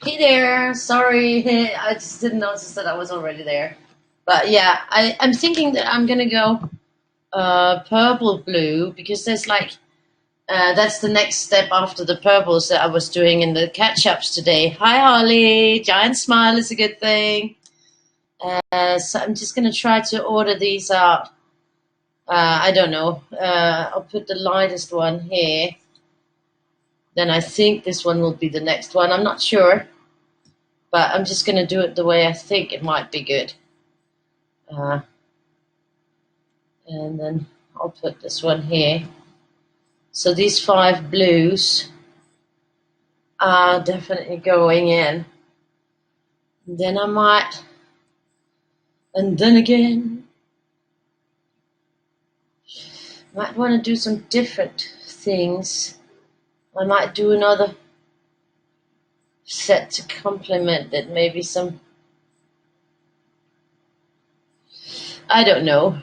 Hey there, sorry, I just didn't notice that I was already there. But yeah, I'm thinking that I'm gonna go purple blue because there's like that's the next step after the purples that I was doing in the catch-ups today. Hi Holly, giant smile is a good thing. So I'm just gonna try to order these out. I don't know. I'll put the lightest one here. Then I think this one will be the next one. I'm not sure, but I'm just gonna do it the way I think it might be good. Uh, and then I'll put this one here. So these 5 blues are definitely going in. And then I might, and then again, might want to do some different things. I might do another set to complement it, maybe some, I don't know.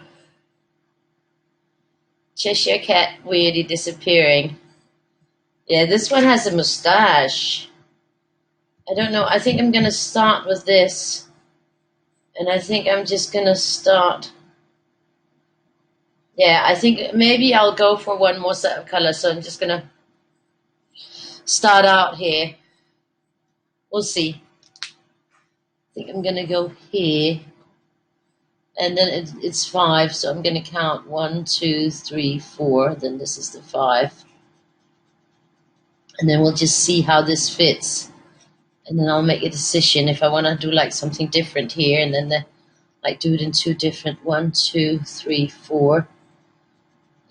Cheshire Cat Weirdie disappearing. Yeah, this one has a mustache. I don't know. I think I'm going to start with this. And I think I'm just going to start. Yeah, I think maybe I'll go for one more set of colors. So I'm just going to start out here. We'll see. I think I'm going to go here. And then it's 5. So I'm going to count 1, 2, 3, 4. Then this is the 5. And then we'll just see how this fits. And then I'll make a decision if I want to do like something different here. And then like do it in 2 different, 1, 2, 3, 4.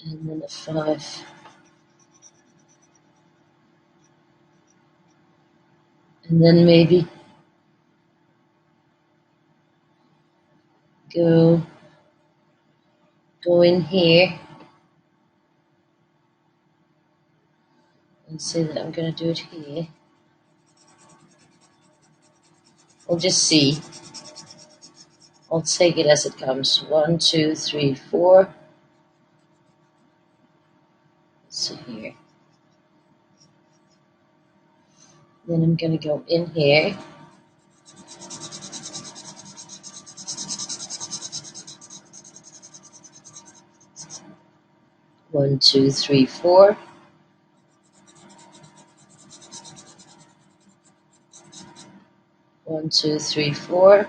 And then a 5. And then maybe go in here and say that I'm going to do it here. We'll just see. I'll take it as it comes. 1, 2, 3, 4. So here. Then I'm going to go in here. One, 2, 3, 4. 1, 2, 3, 4.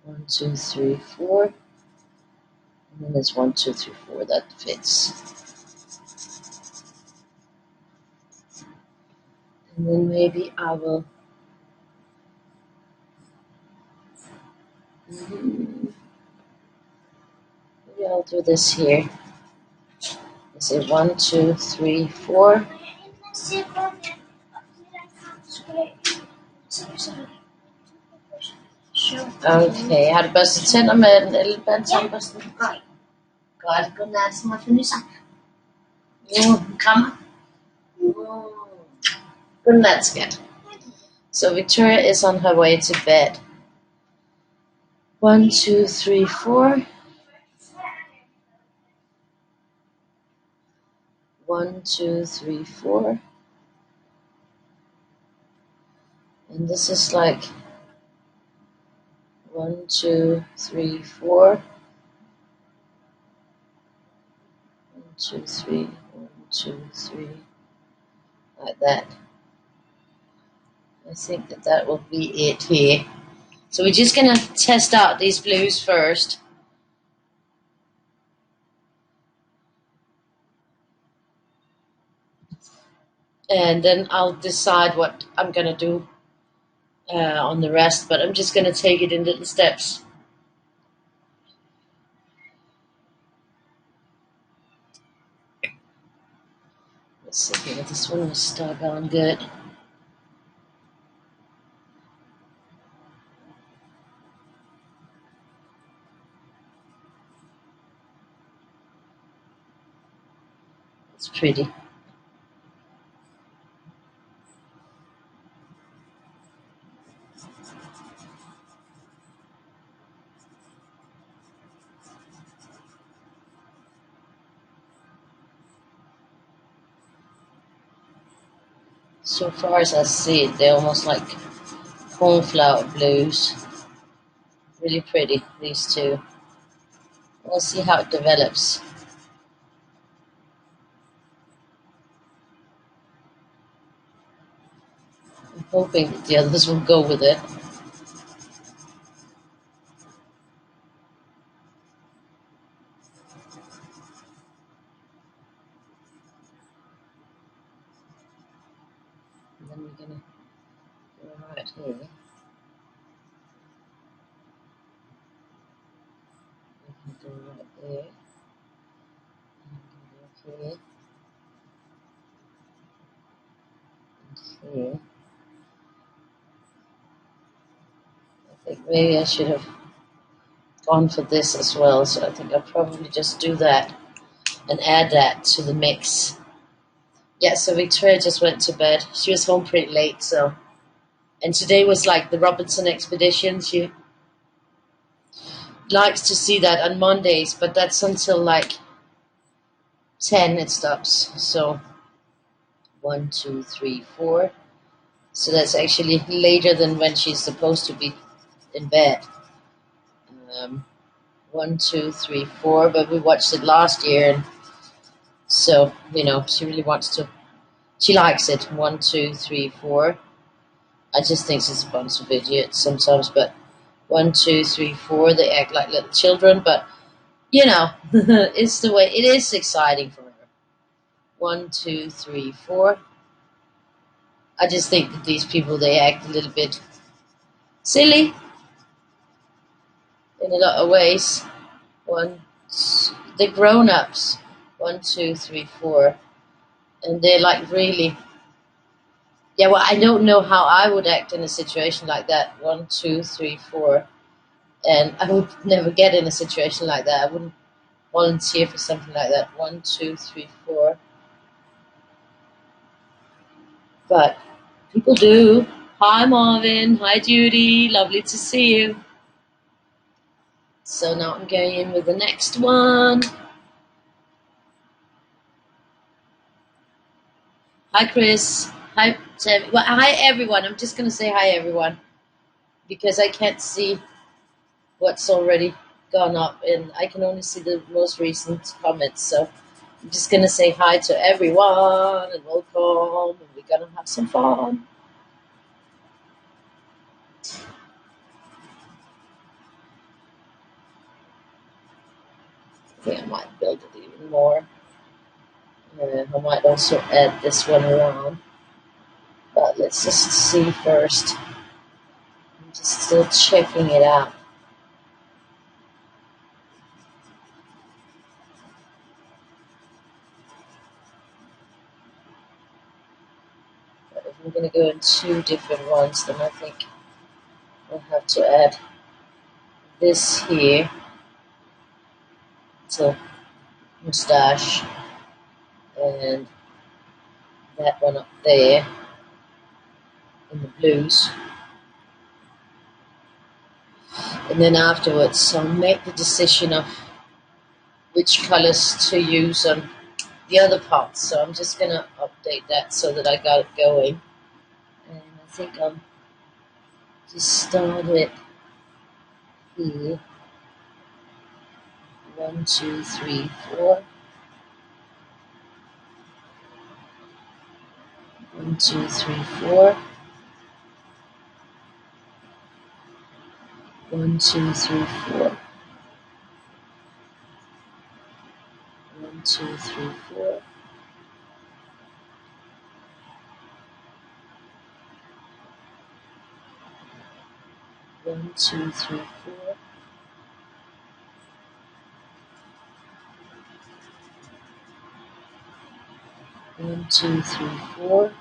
1, 2, 3, 4. And then there's 1, 2, 3, 4 that fits. And then maybe I will. Maybe I'll do this here. Is it 1, 2, 3, 4? Okay, har du børstet tænder med den elbandtandbørsten? Nej. Godt, godnat, små finiser. Krammer. Godnat, skat. So Victoria is on her way to bed. 1, 2, 3, 4. 1, 2, 3, 4. And this is like 1, 2, 3, 4. 1, 2, 3, 1, 2, 3. Like that. I think that will be it here. So we're just going to test out these blues first. And then I'll decide what I'm going to do on the rest. But I'm just going to take it in little steps. Let's see here. This one was stuck on good. It's pretty. So far as I see it, they're almost like cornflower blues. Really pretty, these two. We'll see how it develops. I'm hoping that the others will go with it. And then we're gonna go right here. We can go right there. And go here. And here. I think maybe I should have gone for this as well, so I think I'll probably just do that and add that to the mix. Yeah, so Victoria just went to bed. She was home pretty late, so. And today was like the Robinson expedition. She likes to see that on Mondays, but that's until like 10 it stops. So 1, 2, 3, 4. So that's actually later than when she's supposed to be in bed. 1, 2, 3, 4. But we watched it last year, and so she really wants to. She likes it. 1, 2, 3, 4. I just think it's a bunch of idiots sometimes, but 1, 2, 3, 4. They act like little children, but it's the way. It is exciting for her. 1, 2, 3, 4. I just think that these people, they act a little bit silly in a lot of ways. They're grown-ups. 1, 2, 3, 4, and they're like really. Yeah, well, I don't know how I would act in a situation like that. 1, 2, 3, 4, and I would never get in a situation like that. I wouldn't volunteer for something like that. 1, 2, 3, 4, but people do. Hi, Marvin. Hi, Judy. Lovely to see you. So now I'm going in with the next one. Hi, Chris. Hi, Tim. Well, hi, everyone. I'm just going to say hi, everyone, because I can't see what's already gone up, and I can only see the most recent comments. So I'm just going to say hi to everyone and welcome, and we're going to have some fun. I think I might build it even more. I might also add this one around, but let's just see first. I'm just still checking it out. But if I'm going to go in 2 different ones, then I think I'll have to add this here to moustache, and that one up there in the blues. And then afterwards I'll make the decision of which colors to use on the other parts. So I'm just going to update that so that I got it going. And I think I'll just start it here. 1, 2, 3, 4. 1, 2, 3, 4. 1, 2, 3, 4. 1, 2, 3, 4. 1, 2, 3, 4. 1, 2, 3, 4.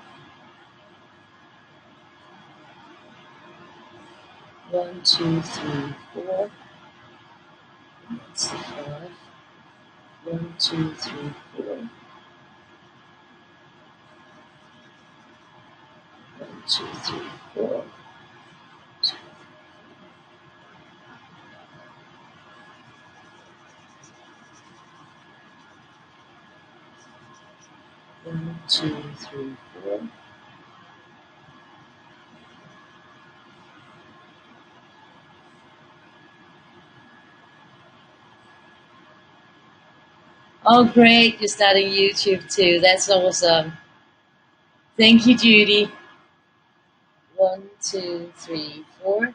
1, 2, 3, 4. That's the 5. 1, 2, 3, 4. 1, 2, 3, 4. 1, 2, 3, 4. Oh, great. You're starting YouTube too. That's awesome. Thank you, Judy. 1, 2, 3, 4.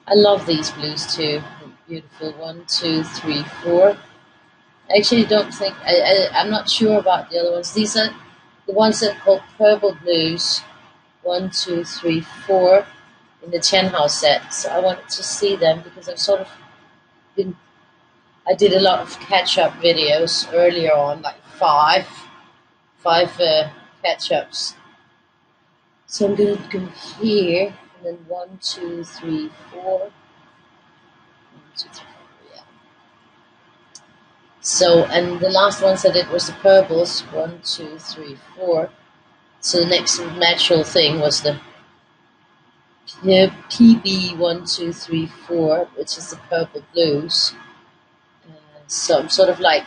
I love these blues too. Beautiful. 1, 2, 3, 4. I actually don't think, I'm not sure about the other ones. These are the ones that are called purple blues. 1, 2, 3, 4 in the Chen House set. So I wanted to see them because I've sort of been, I did a lot of catch-up videos earlier on, like five catch-ups. So I'm going to go here, and then 1, 2, 3, 4. 1, 2, 3, 4, yeah. So, and the last ones I did was the purples, 1, 2, 3, 4. So the next natural thing was the PB 1, 2, 3, 4, which is the purple blues. So I'm sort of like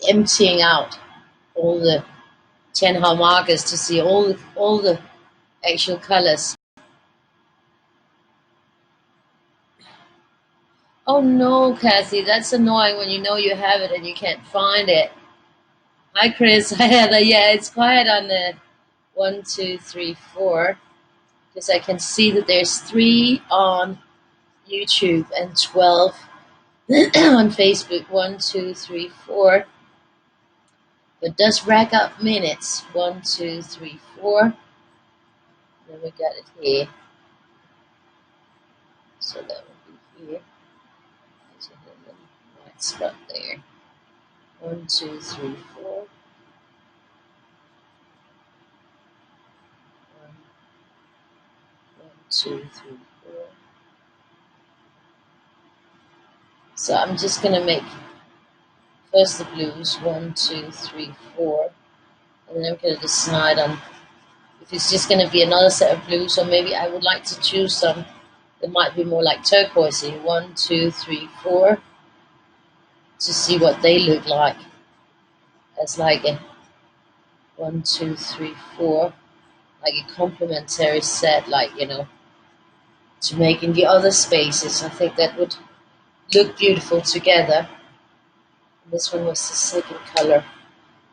emptying out all the Tenhao markers to see all the actual colors. Oh no, Kathy, that's annoying when you know you have it and you can't find it. Hi, Chris. Hi, Heather. Yeah, it's quiet on the 1, 2, 3, 4 because I can see that there's 3 on YouTube and 12 on Facebook. 1, 2, 3, 4. It does rack up minutes. 1, 2, 3, 4. Then we got it here. So that would be here. There's a little white spot there. 1, 2, 3, 4. 1, 2, 3, 4. So I'm just gonna make first the blues, 1, 2, 3, 4, and then I'm gonna decide on if it's just gonna be another set of blues, or maybe I would like to choose some that might be more like turquoisey. 1, 2, 3, 4, to see what they look like as like a 1, 2, 3, 4, like a complementary set, like to make in the other spaces. I think that would look beautiful together. And this one was the second color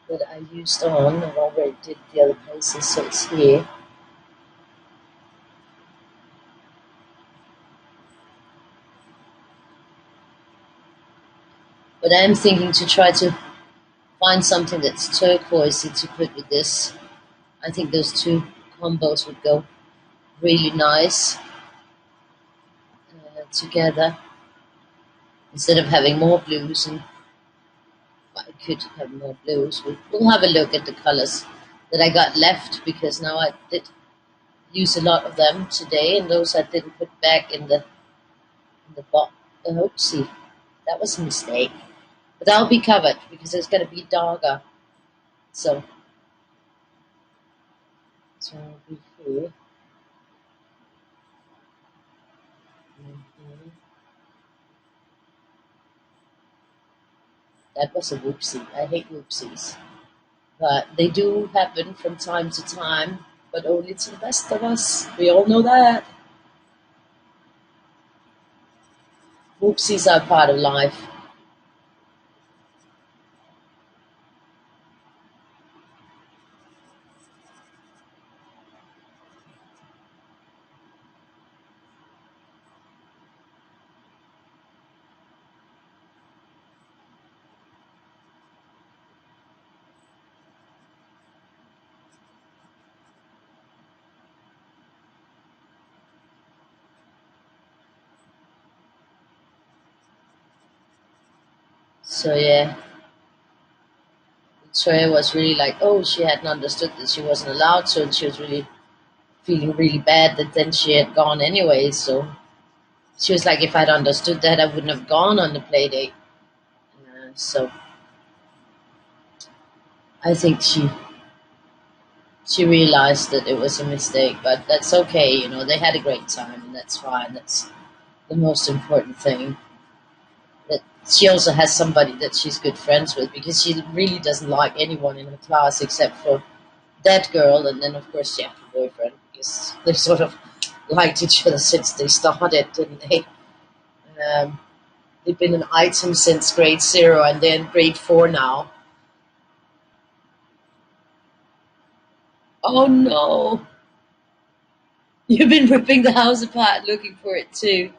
that I used on. I already did the other places, so it's here. But I'm thinking to try to find something that's turquoisey to put with this. I think those two combos would go really nice together. Instead of having more blues, and I could have more blues. We'll have a look at the colors that I got left, because now I did use a lot of them today, and those I didn't put back in the box. Oopsie, that was a mistake. But that'll be covered because it's going to be darker. So it'll be here. Mhm. That was a whoopsie. I hate whoopsies. But they do happen from time to time, but only to the best of us. We all know that. Whoopsies are part of life. So yeah, Victoria was really like, oh, she hadn't understood that she wasn't allowed to, and she was really feeling really bad that then she had gone anyway. So she was like, if I'd understood that, I wouldn't have gone on the play date. So I think she realized that it was a mistake, but that's okay. They had a great time, and that's fine. That's the most important thing. That she also has somebody that she's good friends with, because she really doesn't like anyone in her class except for that girl, and then of course she had her boyfriend, because they sort of liked each other since they started, didn't they? Um, They've been an item since grade 0 and then grade 4 now. Oh no! You've been ripping the house apart looking for it too.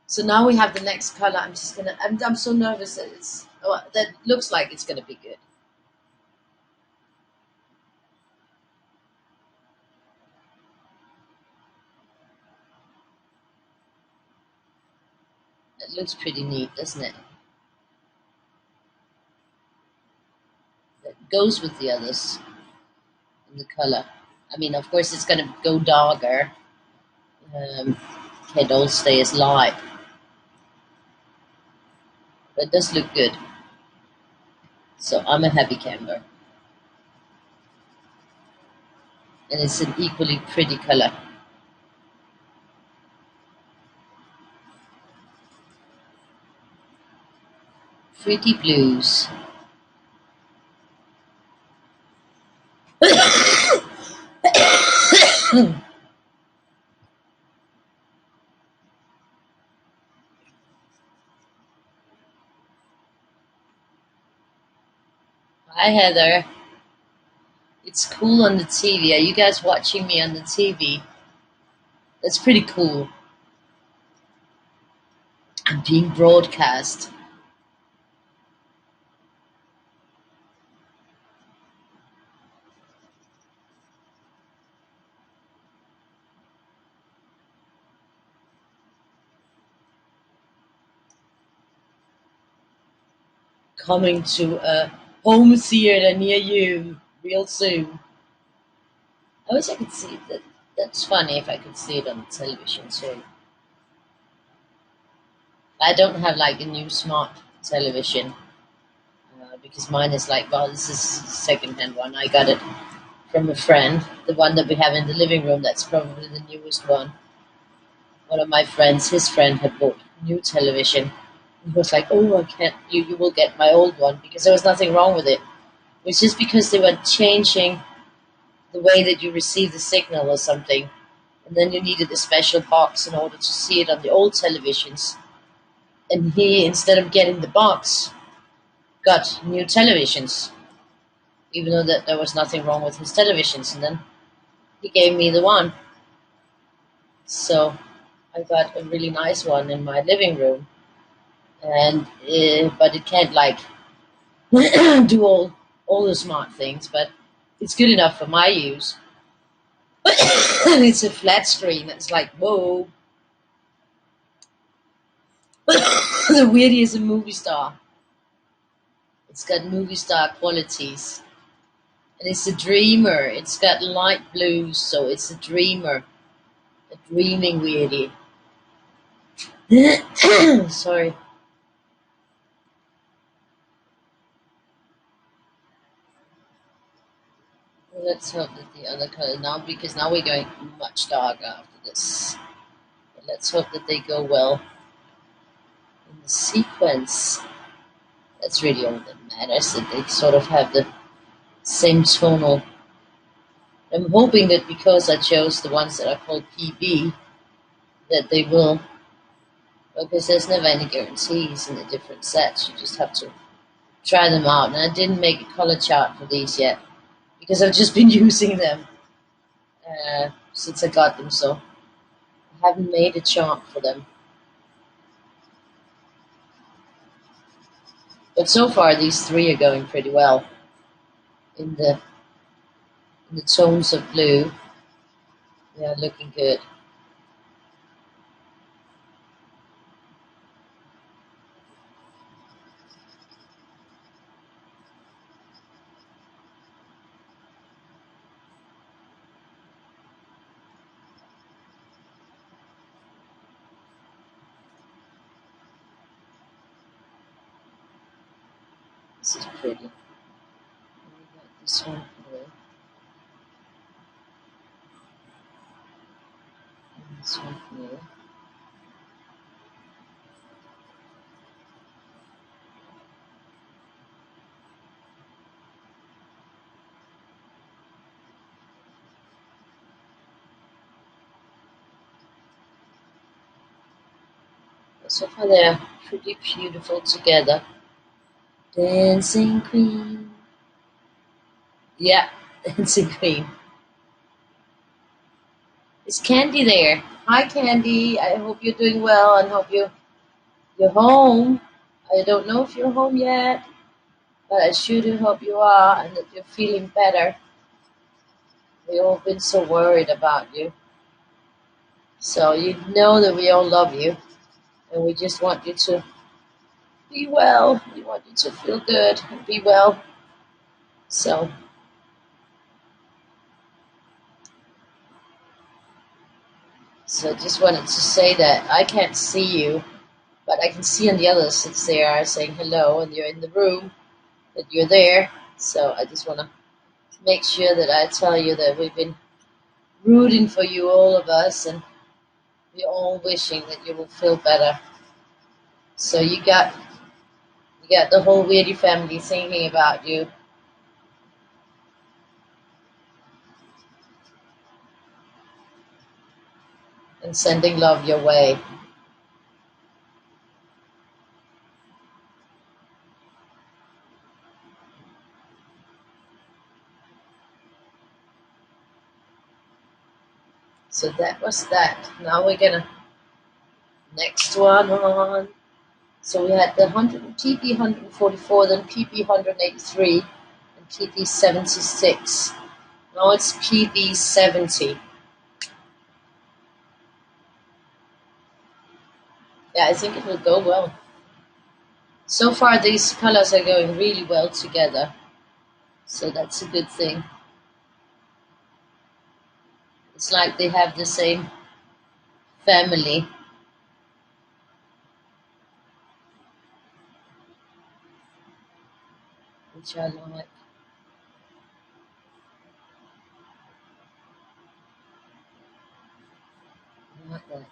So now we have the next color. I'm so nervous that that looks like it's gonna be good. It looks pretty neat, doesn't it? That goes with the others in the color. I mean, of course, it's gonna go darker. Um, can't all stay as light, but it does look good. So I'm a happy camper, and it's an equally pretty color. Pretty blues. Hi Heather. It's cool on the TV. Are you guys watching me on the TV? That's pretty cool. I'm being broadcast. Coming to a home theater near you real soon. I wish I could see that. That's funny if I could see it on the television too. I don't have like a new smart television because mine is like, well, this is second-hand one. I got it from a friend. The one that we have in the living room, that's probably the newest one. One of my friends, his friend, had bought a new television. He was like, "Oh, I can't. You will get my old one," because there was nothing wrong with it. It was just because they were changing the way that you receive the signal or something, and then you needed a special box in order to see it on the old televisions. And he, instead of getting the box, got new televisions, even though that there was nothing wrong with his televisions. And then he gave me the one, so I got a really nice one in my living room. And but it can't like do all the smart things, but it's good enough for my use. And it's a flat screen. It's like whoa. The Weirdie is a movie star. It's got movie star qualities. And it's a dreamer. It's got light blues, so it's a dreamer. A dreaming Weirdie. Sorry. Well, let's hope that the other color now, because now we're going much darker after this. But let's hope that they go well in the sequence. That's really all that matters, that they sort of have the same tonal. I'm hoping that because I chose the ones that are called PB, that they will, because there's never any guarantees in the different sets. You just have to try them out. And I didn't make a color chart for these yet, because I've just been using them since I got them, so I haven't made a chart for them. But so far, these three are going pretty well in the tones of blue. They are looking good. This is pretty. We got this one here, and this one here. So far they're pretty beautiful together. Dancing Queen. Yeah, Dancing Queen. Is Candy there? Hi Candy, I hope you're doing well and hope you're home. I don't know if you're home yet, but I sure do hope you are and that you're feeling better. We've all been so worried about you. So you know that we all love you and we just want you to be well. We want you to feel good and be well. So just wanted to say that I can't see you, but I can see on the others that they are saying hello and you're in the room, that you're there. So I just want to make sure that I tell you that we've been rooting for you, all of us, and we're all wishing that you will feel better. So you got the whole Weirdie family thinking about you. And sending love your way. So that was that. Now we're gonna next one on. So we had the PP 144, then PP 183, and PP 76. Now it's PP 70. Yeah, I think it will go well. So far, these colors are going really well together, so that's a good thing. It's like they have the same family. Which I like. I like that.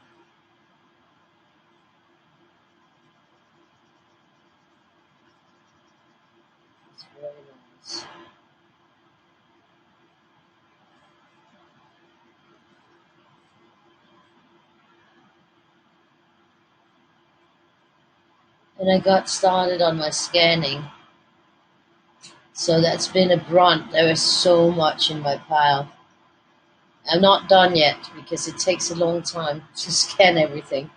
It's very nice. And I got started on my scanning. So that's been a brunt. There is so much in my pile. I'm not done yet because it takes a long time to scan everything.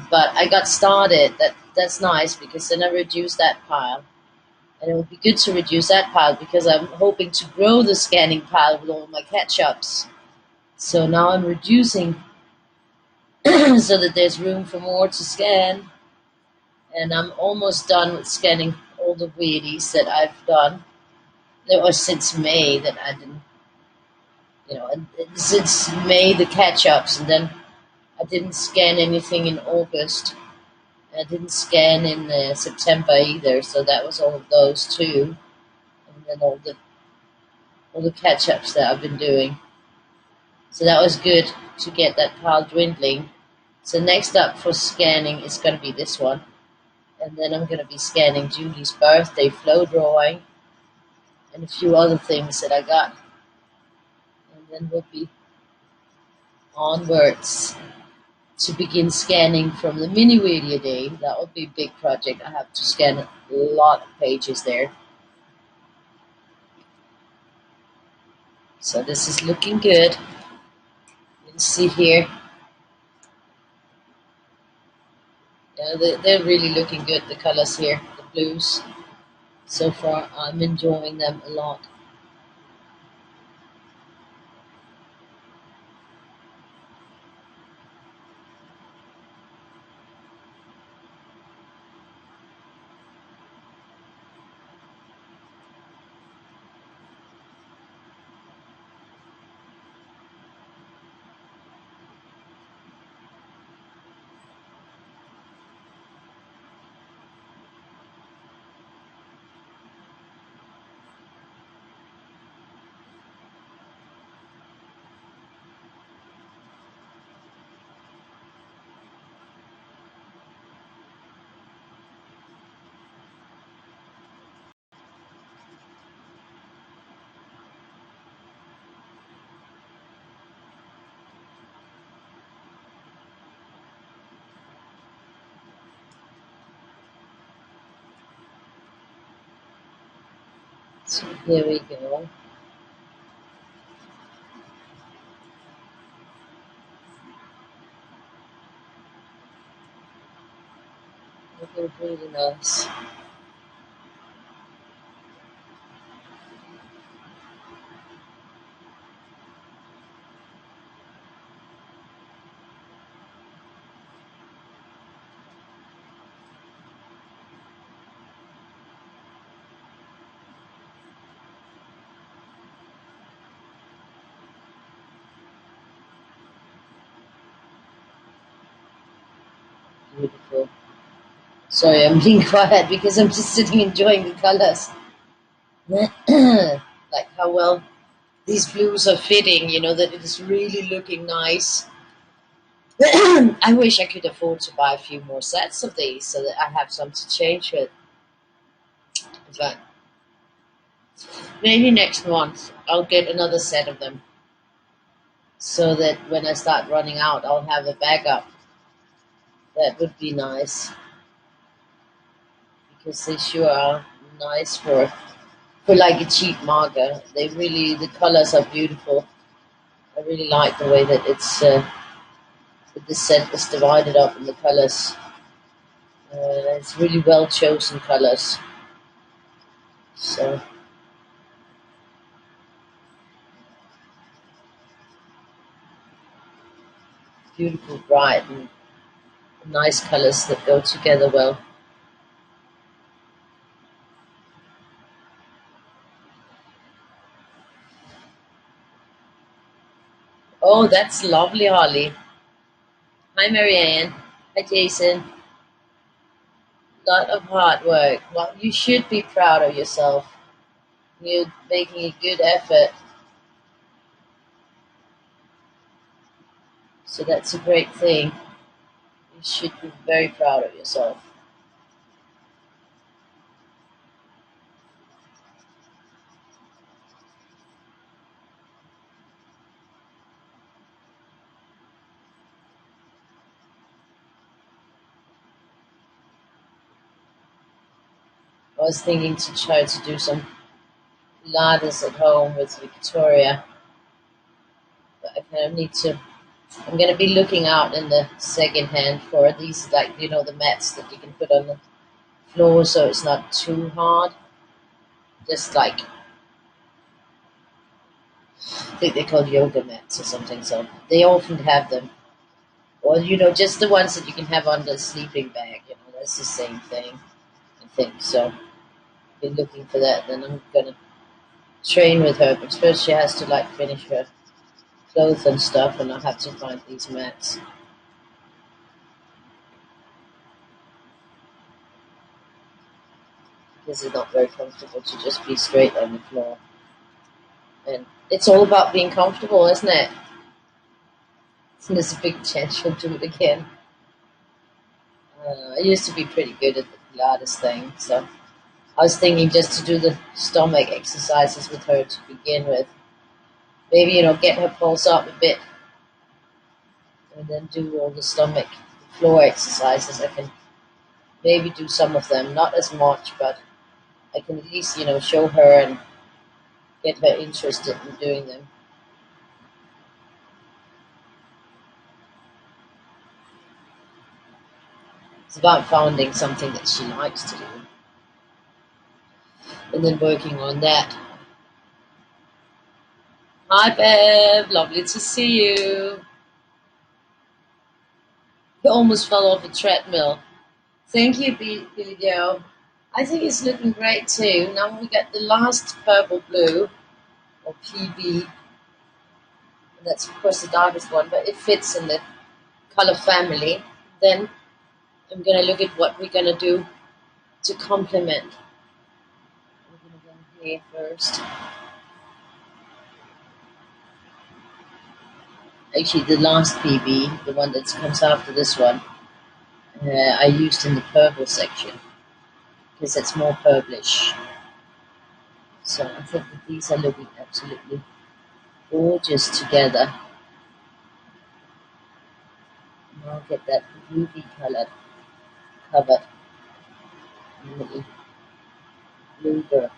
But I got started. That's nice because then I reduce that pile. And it would be good to reduce that pile because I'm hoping to grow the scanning pile with all my catch-ups. So now I'm reducing so that there's room for more to scan. And I'm almost done with scanning all the Weirdie that I've done. It was since May that I didn't, since May the catch-ups, and then I didn't scan anything in August. I didn't scan in September either, so that was all of those too, and then all the catch-ups that I've been doing. So that was good to get that pile dwindling. So next up for scanning is going to be this one, and then I'm going to be scanning Julie's birthday flow drawing and a few other things that I got, and then we'll be onwards to begin scanning from the mini Weirdie day. That would be a big project. I have to scan a lot of pages there. So this is looking good. You can see here. Yeah, they're really looking good, the colors here, the blues. So far, I'm enjoying them a lot. So here we go. Looking really nice. Beautiful. Sorry, I'm being quiet because I'm just sitting enjoying the colors. Like how well these blues are fitting, that it is really looking nice. I wish I could afford to buy a few more sets of these so that I have some to change with. But maybe next month I'll get another set of them so that when I start running out, I'll have a backup. That would be nice because they sure are nice for like a cheap marker. The colors are beautiful. I really like the way that that the set is divided up in the colors. It's really well chosen colors. So beautiful, bright, and nice colors that go together well. Oh, that's lovely, Holly. Hi, Marianne. Hi, Jason. Lot of hard work. Well, you should be proud of yourself. You're making a good effort. So that's a great thing. You should be very proud of yourself. I was thinking to try to do some Pilates at home with Victoria, but I kind of need to. I'm going to be looking out in the second hand for these, like, the mats that you can put on the floor so it's not too hard. Just like, I think they're called yoga mats or something, so they often have them. Or, just the ones that you can have on the sleeping bag, that's the same thing, I think. So, be looking for that. Then I'm going to train with her, but first she has to, like, finish her clothes and stuff, and I'll have to find these mats. Because it's not very comfortable to just be straight on the floor. And it's all about being comfortable, isn't it? And there's a big chance she'll do it again. I used to be pretty good at the Pilates thing, so I was thinking just to do the stomach exercises with her to begin with. Maybe, get her pulse up a bit and then do all the stomach floor exercises. I can maybe do some of them, not as much, but I can at least, show her and get her interested in doing them. It's about finding something that she likes to do and then working on that. Hi, Bev. Lovely to see you. You almost fell off a treadmill. Thank you, Billy Joe. I think it's looking great too. Now we got the last purple blue, or PB. And that's, of course, the darkest one, but it fits in the color family. Then I'm going to look at what we're going to do to complement. We're going to go here first. Actually, the last PB, the one that comes after this one, I used in the purple section because it's more purplish. So I think that these are looking absolutely gorgeous together. And I'll get that ruby colored covered in the blue girl.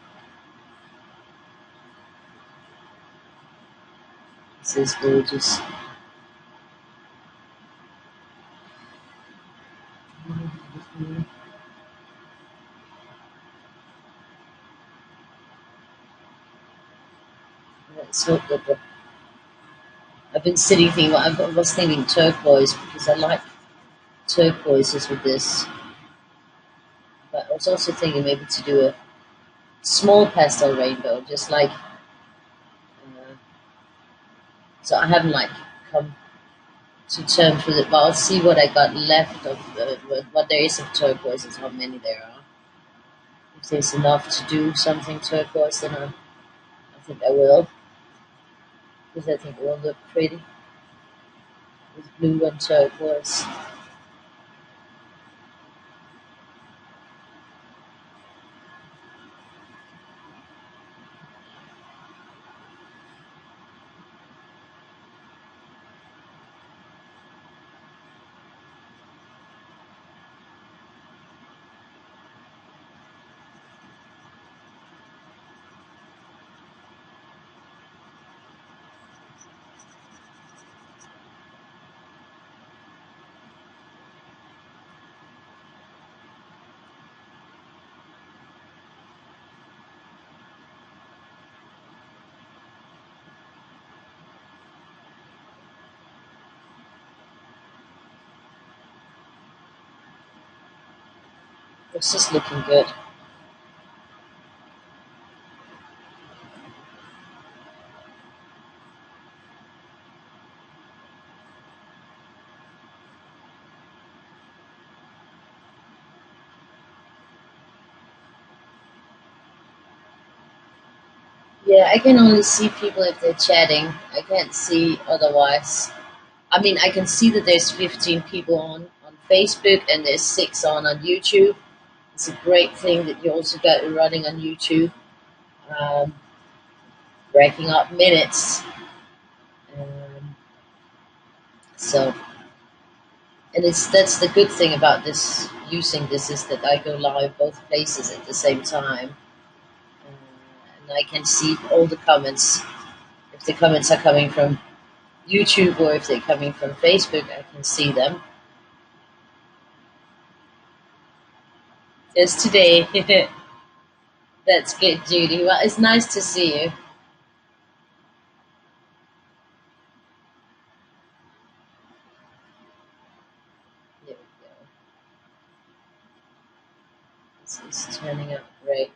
This is gorgeous. Let's hope that I've been sitting thinking, well, I was thinking turquoise because I like turquoises with this. But I was also thinking maybe to do a small pastel rainbow, just like, so I haven't like come to terms with it, but I'll see what I got left of what there is of turquoises, how many there are. If there's enough to do something turquoise, then I think I will, because I think it will look pretty with blue and turquoise. It's just looking good. Yeah, I can only see people if they're chatting. I can't see otherwise. I mean, I can see that there's 15 people on Facebook and there's 6 on YouTube. It's a great thing that you also got it running on YouTube, um, racking up minutes. Um, so, and that's the good thing about this using this is that I go live both places at the same time, and I can see all the comments. If the comments are coming from YouTube or if they're coming from Facebook, I can see them. Just today. That's good, Judy. Well, it's nice to see you. There we go. This is turning out great.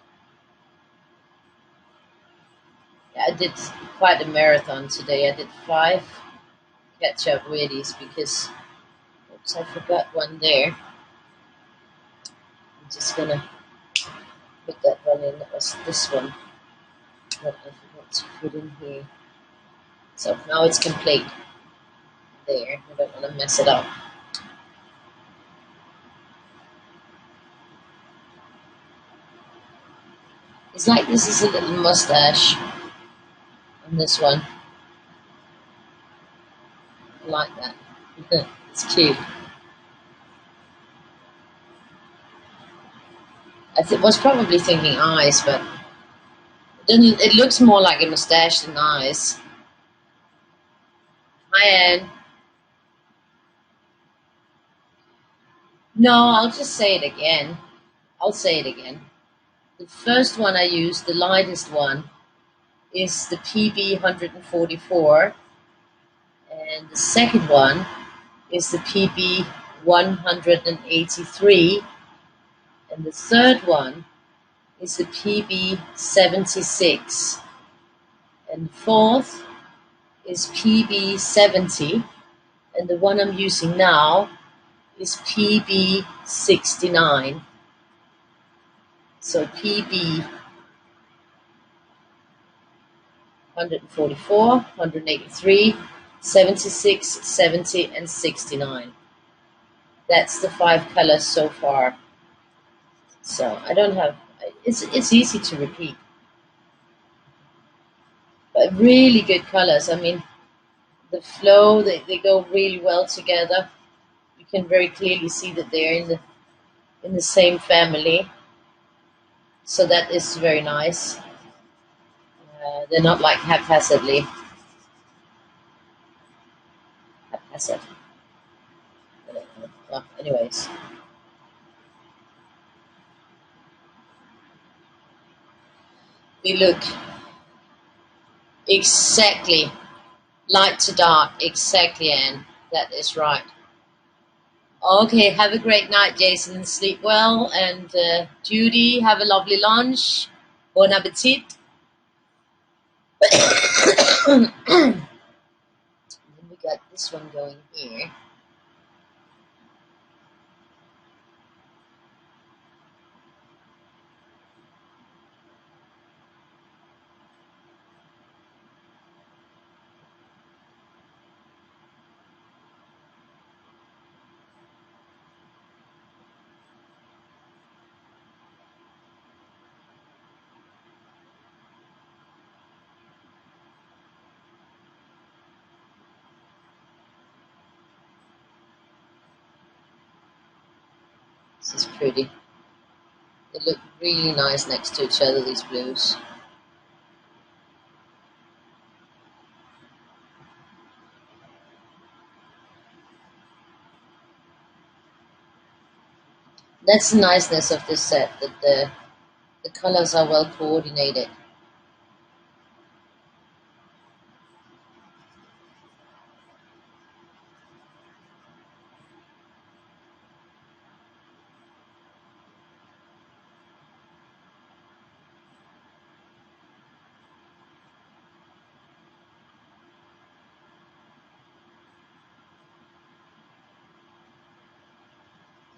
Yeah, I did quite a marathon today. I did 5 catch-up Weirdies because, oops, I forgot one there. I'm just gonna put that one in. That was this one that I forgot to put in here. So now it's complete. There, I don't want to mess it up. It's like this is a little mustache on this one. I like that. It's cute. Was probably thinking eyes, but it looks more like a mustache than eyes. Hi, Anne. No, I'll just say it again. I'll say it again. The first one I used, the lightest one, is the PB 144, and the second one is the PB 183, and the third one is the PB 76, and the fourth is PB 70, and the one I'm using now is PB 69. So PB 144, 183, 76, 70, and 69. That's the 5 colors so far. So I don't have, it's easy to repeat. But really good colors. I mean, the flow, they go really well together. You can very clearly see that they're in the same family. So that is very nice. They're not like haphazardly That's it. Anyways, we look exactly light to dark. Exactly, Anne. That is right. Okay, have a great night, Jason. Sleep well. And Judy, have a lovely lunch. Bon appetit. Then we got this one going here. This is pretty. They look really nice next to each other, these blues. That's the niceness of this set, that the colors are well coordinated.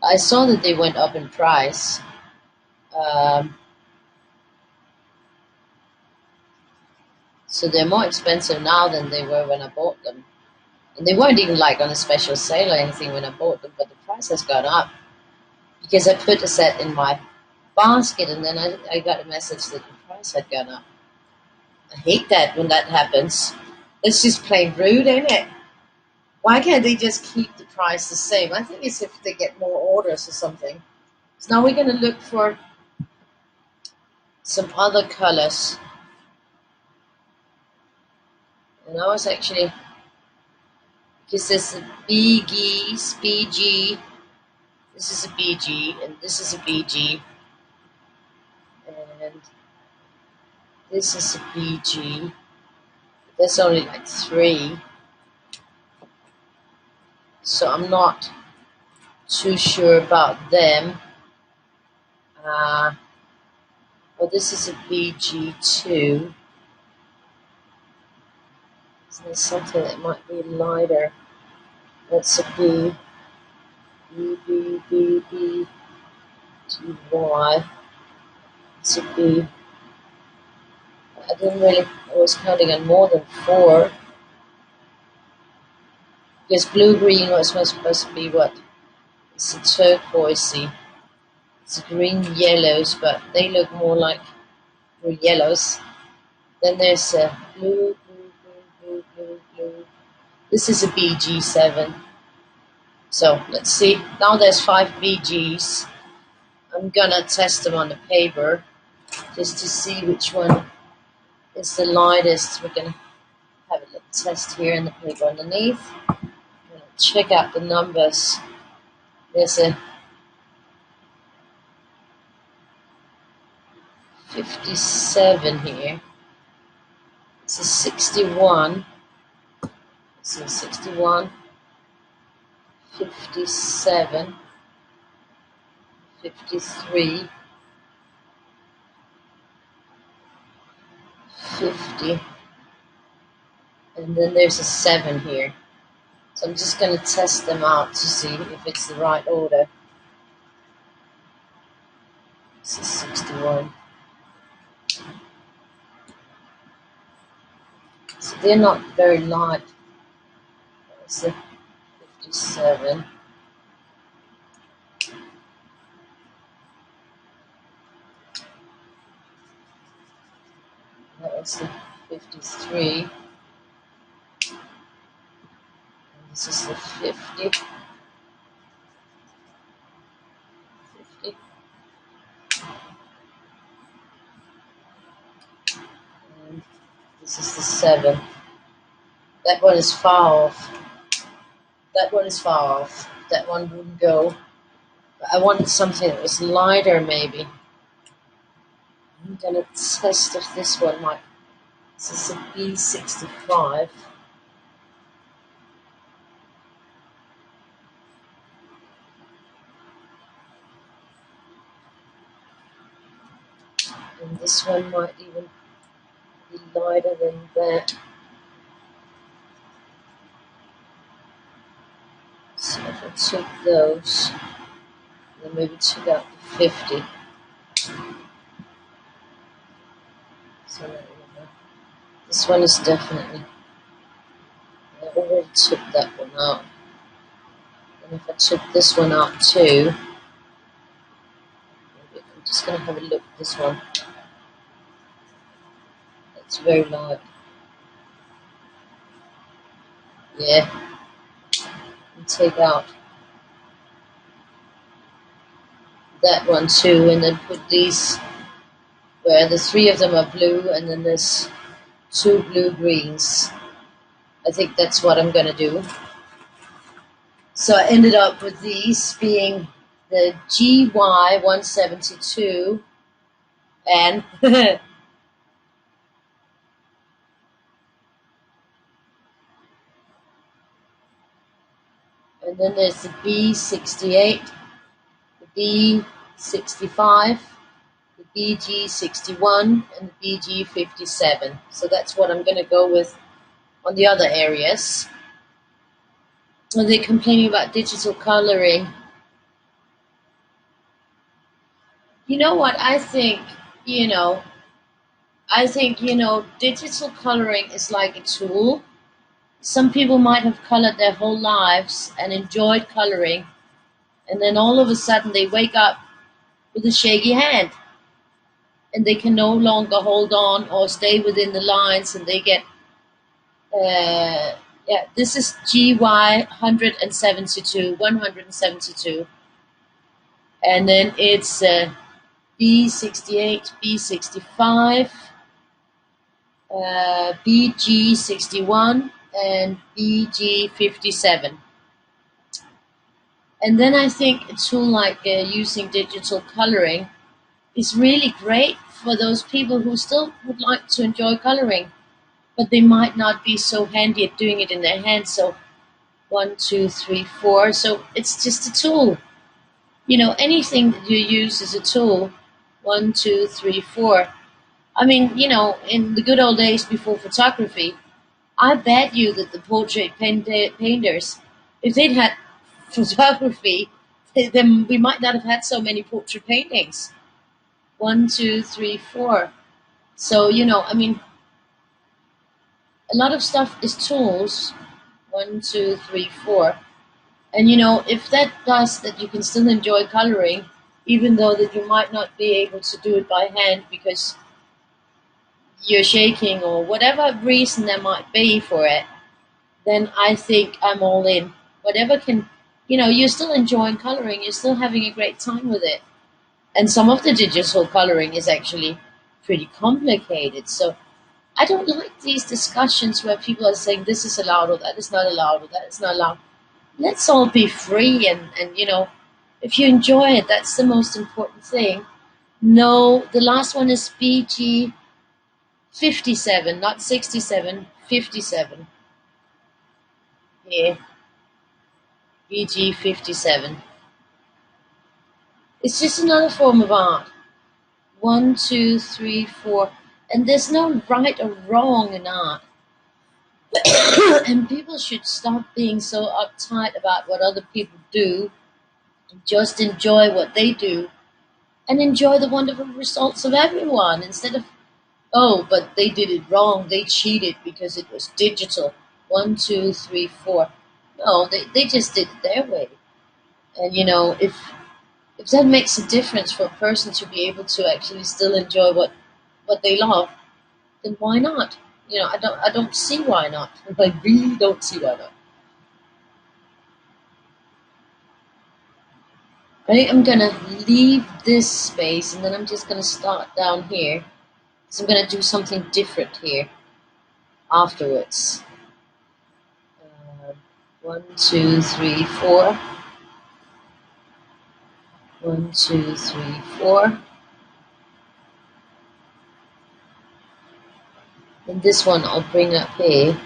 I saw that they went up in price. Um, so they're more expensive now than they were when I bought them. And they weren't even like on a special sale or anything when I bought them, but the price has gone up because I put a set in my basket and then I got a message that the price had gone up. I hate that when that happens. It's just plain rude, ain't it? Why can't they just keep the price the same? I think it's if they get more orders or something. So now we're going to look for some other colors. And I was actually, because there's a BG, this is a BG, and this is a BG, and this is a BG. There's only like 3, so I'm not too sure about them. Well, this is a BG2. So there's something that might be lighter. That's a B, T, Y. It's a B. I didn't really, I was counting on more than 4. Because blue-green was supposed to be what? It's a turquoisey. It's green yellows, but they look more like blue yellows. Then there's a blue. This is a BG7. So let's see. Now there's 5 BGs. I'm gonna test them on the paper just to see which one is the lightest. We're gonna have a little test here in the paper underneath. I'm gonna check out the numbers. There's a 57 here. It's a 61. It's a 61, 57, 53, 50, and then there's a 7 here. So I'm just going to test them out to see if it's the right order. This is 61. So they're not very light. It's a 57. That was the 53. And this is the 50. 50. And this is the 7. That one is far off. That one is far off. That one wouldn't go. I wanted something that was lighter, maybe. I'm gonna test if this one might. This is a B65. And this one might even be lighter than that. So if I took those, then maybe took out the 50. So this one is definitely. I already took that one out. And if I took this one out too, maybe I'm just gonna have a look at this one. It's very light. Yeah. And take out that one too, and then put these where the three of them are blue, and then there's two blue greens. I think that's what I'm gonna do. So I ended up with these being the GY 172 and and then there's the B68, the B65, the BG61, and the BG57. So that's what I'm gonna go with on the other areas. And they're complaining about digital coloring. You know what? I think, digital coloring is like a tool. Some people might have colored their whole lives and enjoyed coloring, and then all of a sudden they wake up with a shaky hand and they can no longer hold on or stay within the lines, and they get, this is GY 172, and then it's B68, B65, BG61, and BG57. And then I think a tool like using digital coloring is really great for those people who still would like to enjoy coloring, but they might not be so handy at doing it in their hands. So 1, 2, 3, 4. So it's just a tool. Anything that you use is a tool. 1, 2, 3, 4. I mean, in the good old days before photography, I bet you that the portrait painters, if they'd had photography, then we might not have had so many portrait paintings. 1, 2, 3, 4. So, I mean, a lot of stuff is tools. 1, 2, 3, 4. And, if that does that you can still enjoy coloring, even though that you might not be able to do it by hand because you're shaking or whatever reason there might be for it, then I think I'm all in. Whatever can, you're still enjoying coloring, you're still having a great time with it. And some of the digital coloring is actually pretty complicated. So I don't like these discussions where people are saying this is allowed or that is not allowed or that is not allowed. Let's all be free and if you enjoy it, that's the most important thing. No, the last one is BG 57, not 67, 57. Yeah, BG 57. It's just another form of art. 1, 2, 3, 4. And there's no right or wrong in art. And people should stop being so uptight about what other people do and just enjoy what they do and enjoy the wonderful results of everyone instead of, oh, but they did it wrong. They cheated because it was digital. 1, 2, 3, 4. No, they just did it their way. And if that makes a difference for a person to be able to actually still enjoy what they love, then why not? I don't see why not. I really don't see why not. I think I'm gonna leave this space and then I'm just gonna start down here. So I'm gonna do something different here afterwards. 1, 2, 3, 4. 1, 2, 3, 4. And this one I'll bring up here.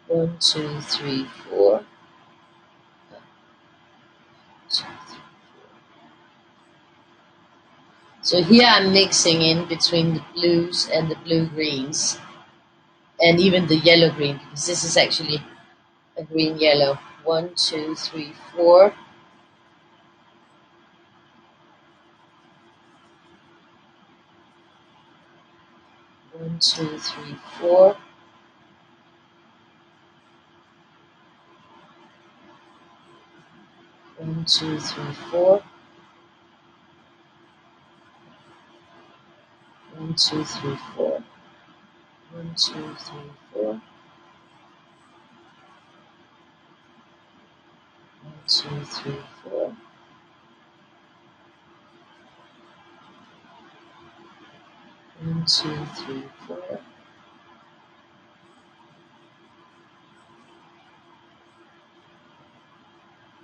One, two, three, four. 2, 3, 4. So here I'm mixing in between the blues and the blue-greens, and even the yellow-green, because this is actually a green-yellow. 1, 2, 3, 4. 1, 2, 3, 4. 1, 2, 3, 4. 1, 2, 3, 4. 1, 2, 3, 4. 1, 2, 3, 4. 1, 2, 3, 4.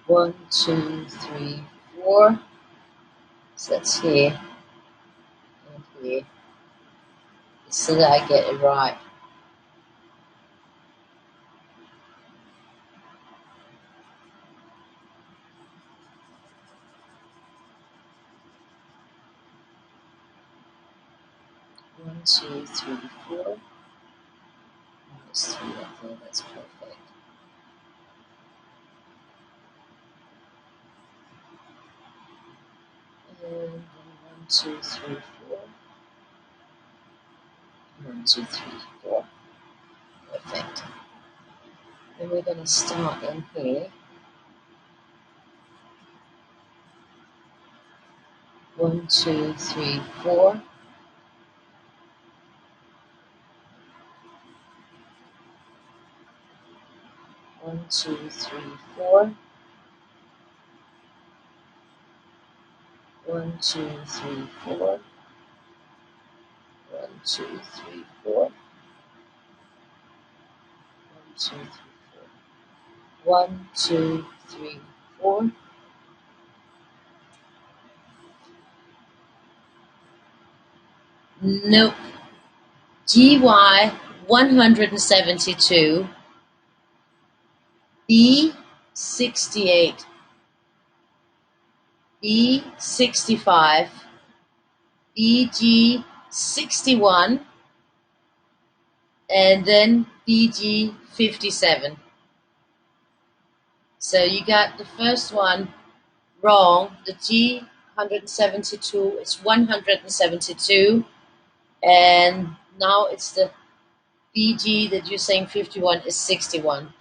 1, 2, 3, 4. So that's here and here, so that I get it right. One, two, three, four. Minus 3 up there, that's perfect. And then 1, 2, 3, 4. 1, 2, 3, 4. Perfect. And we're going to start in here. 1, 2, 3, 4. 1, 2, 3, 4. 1, 2, 3, 4. 1, 2, 3, 4. 1, 2, 3, 4. 1, 2, 3, 4. Nope. GY 172. B 68. B 65. BG 61. And then BG 57. So you got the first one wrong. The G 172 is 172. And now it's the BG that you're saying 51 is 61.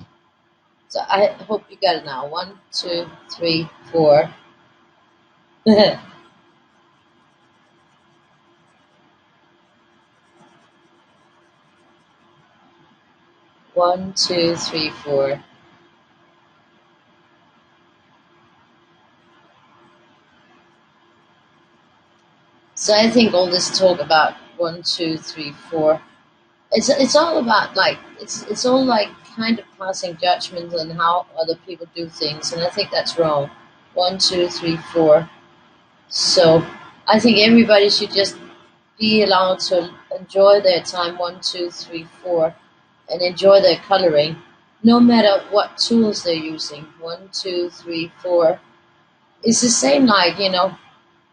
So I hope you got it now. 1, 2, 3, 4. 1, 2, 3, 4. So I think all this talk about 1, 2, 3, 4, it's all about like it's all like kind of passing judgment on how other people do things, and I think that's wrong. 1, 2, 3, 4. So I think everybody should just be allowed to enjoy their time. 1, 2, 3, 4, and enjoy their coloring, no matter what tools they're using. 1, 2, 3, 4. It's the same, like,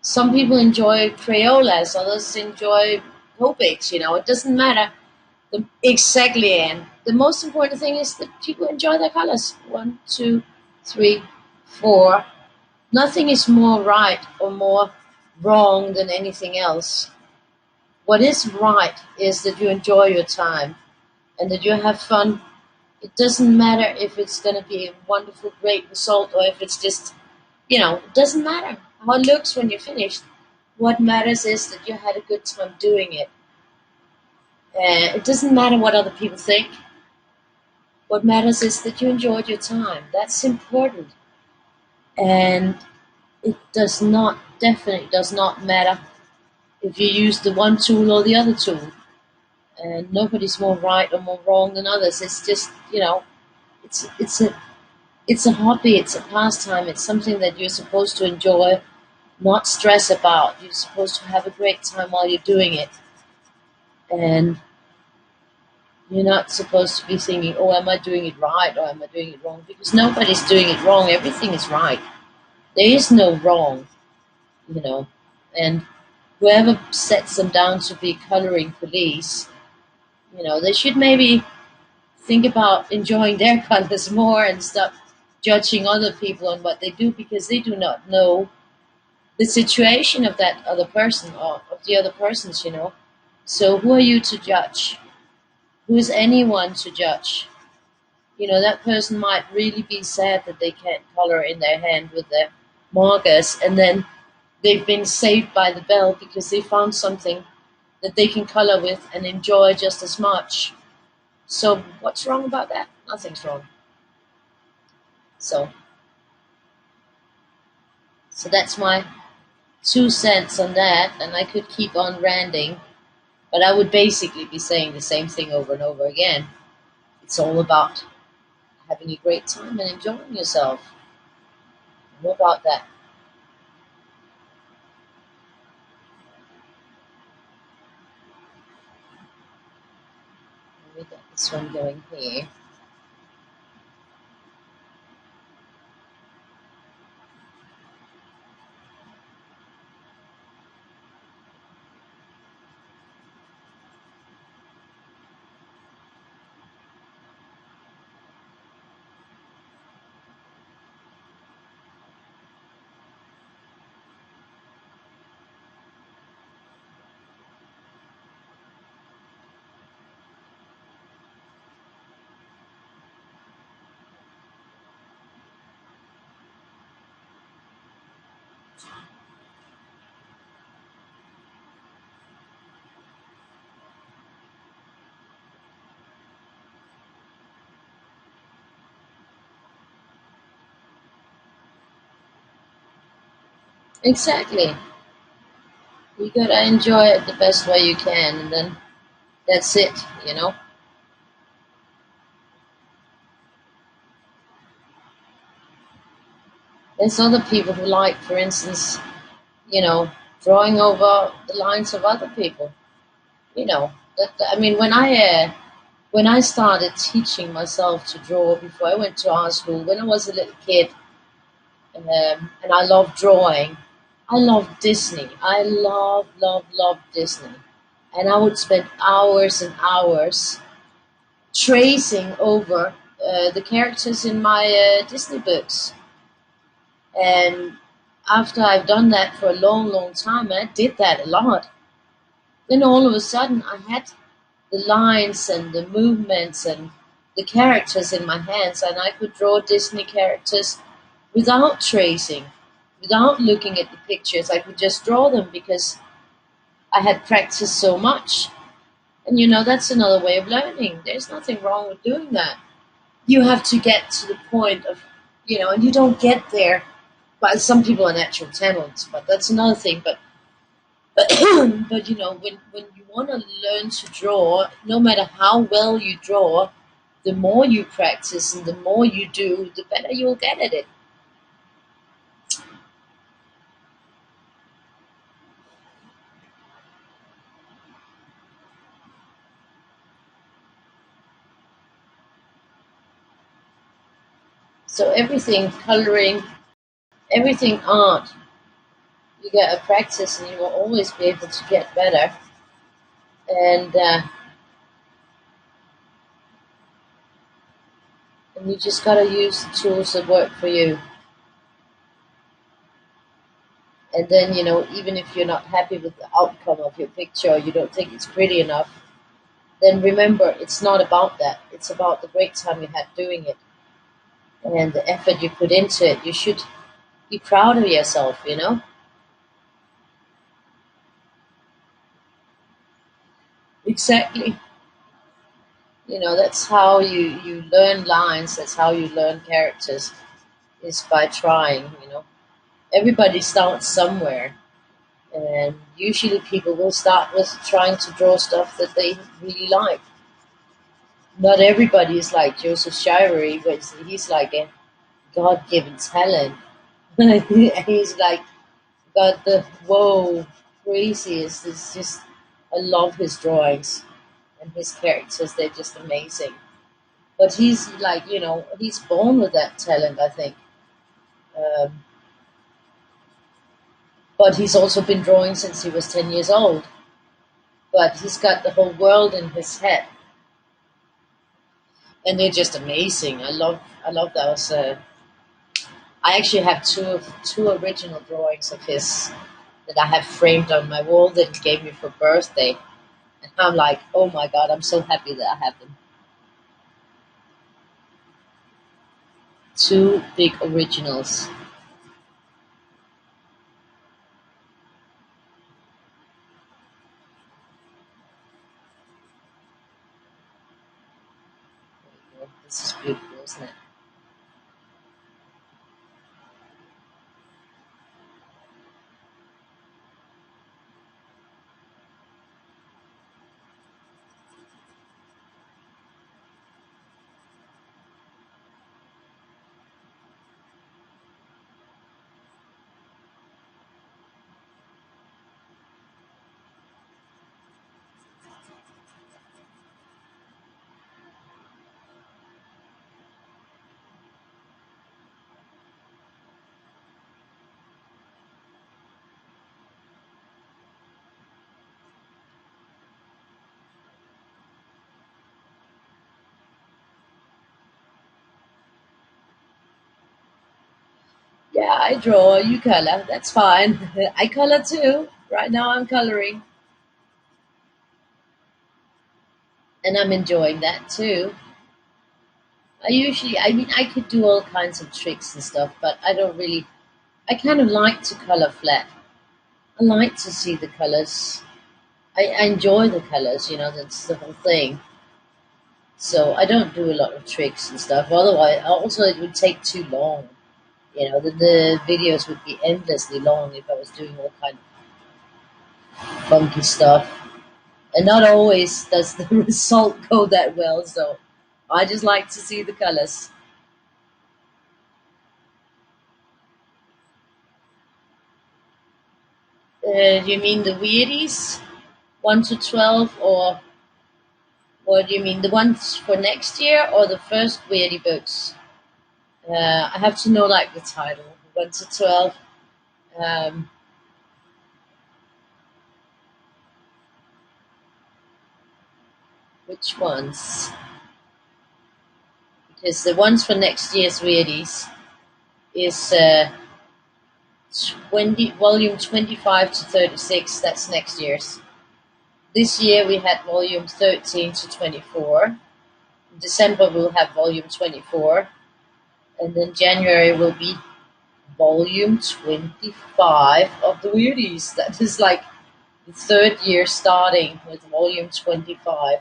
some people enjoy Crayolas, others enjoy Copics, it doesn't matter exactly. And the most important thing is that people enjoy their colors. 1, 2, 3, 4. Nothing is more right or more wrong than anything else. What is right is that you enjoy your time and that you have fun. It doesn't matter if it's going to be a wonderful, great result, or if it's just, it doesn't matter how it looks when you're finished. What matters is that you had a good time doing it. It doesn't matter what other people think. What matters is that you enjoyed your time. That's important. And it does not, definitely does not matter if you use the one tool or the other tool. And nobody's more right or more wrong than others. It's just, it's it's a it's a hobby, it's a pastime, it's something that you're supposed to enjoy, not stress about. You're supposed to have a great time while you're doing it. And you're not supposed to be thinking, oh, am I doing it right or am I doing it wrong? Because nobody's doing it wrong. Everything is right. There is no wrong, you know. And whoever sets them down to be coloring police, they should maybe think about enjoying their colors more and stop judging other people on what they do, because they do not know the situation of that other person or of the other persons. So who are you to judge? Who is anyone to judge? That person might really be sad that they can't color in their hand with their markers, and then they've been saved by the bell because they found something that they can color with and enjoy just as much. So what's wrong about that? Nothing's wrong. So, so that's my 2 cents on that, and I could keep on ranting, but I would basically be saying the same thing over and over again. It's all about having a great time and enjoying yourself. What about that? Let me get this one going here. Exactly. You gotta enjoy it the best way you can, and then that's it. There's other people who like, for instance, you know, drawing over the lines of other people. I mean, when I started teaching myself to draw before I went to art school, when I was a little kid, and I loved drawing, I loved Disney. I love Disney, and I would spend hours and hours tracing over the characters in my Disney books. And after I've done that for a long time, I did that a lot. Then all of a sudden, I had the lines and the movements and the characters in my hands, and I could draw Disney characters without tracing, without looking at the pictures. I could just draw them because I had practiced so much. And that's another way of learning. There's nothing wrong with doing that. You have to get to the point of, and you don't get there. Well, some people are natural talents, but that's another thing. But but when you want to learn to draw, no matter how well you draw, the more you practice and the more you do, the better you'll get at it. So everything, coloring, everything art, you get a practice and you will always be able to get better. And you just gotta use the tools that work for you. And then, even if you're not happy with the outcome of your picture, or you don't think it's pretty enough, then remember, it's not about that. It's about the great time you had doing it and the effort you put into it. You should be proud of yourself. Exactly. That's how you learn lines, that's how you learn characters. is by trying. Everybody starts somewhere, and usually people will start with trying to draw stuff that they really like. Not everybody is like Joseph Shirey, but he's like a God-given talent. He's like got the whoa craziest. It's just I love his drawings and his characters. They're just amazing. But he's like he's born with that talent, I think. Um, but he's also been drawing since he was 10 years old. But he's got the whole world in his head, and they're just amazing. I love those. I actually have two original drawings of his that I have framed on my wall that he gave me for birthday. And I'm like, oh my god, I'm so happy that I have them. Two big originals. This is beautiful, isn't it? Yeah, I draw, you color, that's fine. I color too. Right now I'm coloring, and I'm enjoying that too. I mean, I could do all kinds of tricks and stuff, but I don't really, I kind of like to color flat. I like to see the colors. I enjoy the colors, that's the whole thing. So I don't do a lot of tricks and stuff. Otherwise, also it would take too long. The videos would be endlessly long if I was doing all kind of funky stuff. And not always does the result go that well. So I just like to see the colors. You mean the Weirdies, 1 to 12, or what do you mean? The ones for next year or the first Weirdie books? I have to know like the title. 1 to 12. Um, which ones? Because the ones for next year's Weirdies is volume 25 to 36. That's next year's. This year we had volume 13 to 24. In December we'll have volume 24, and then January will be volume 25 of the Weirdies. That is like the third year starting with volume 25.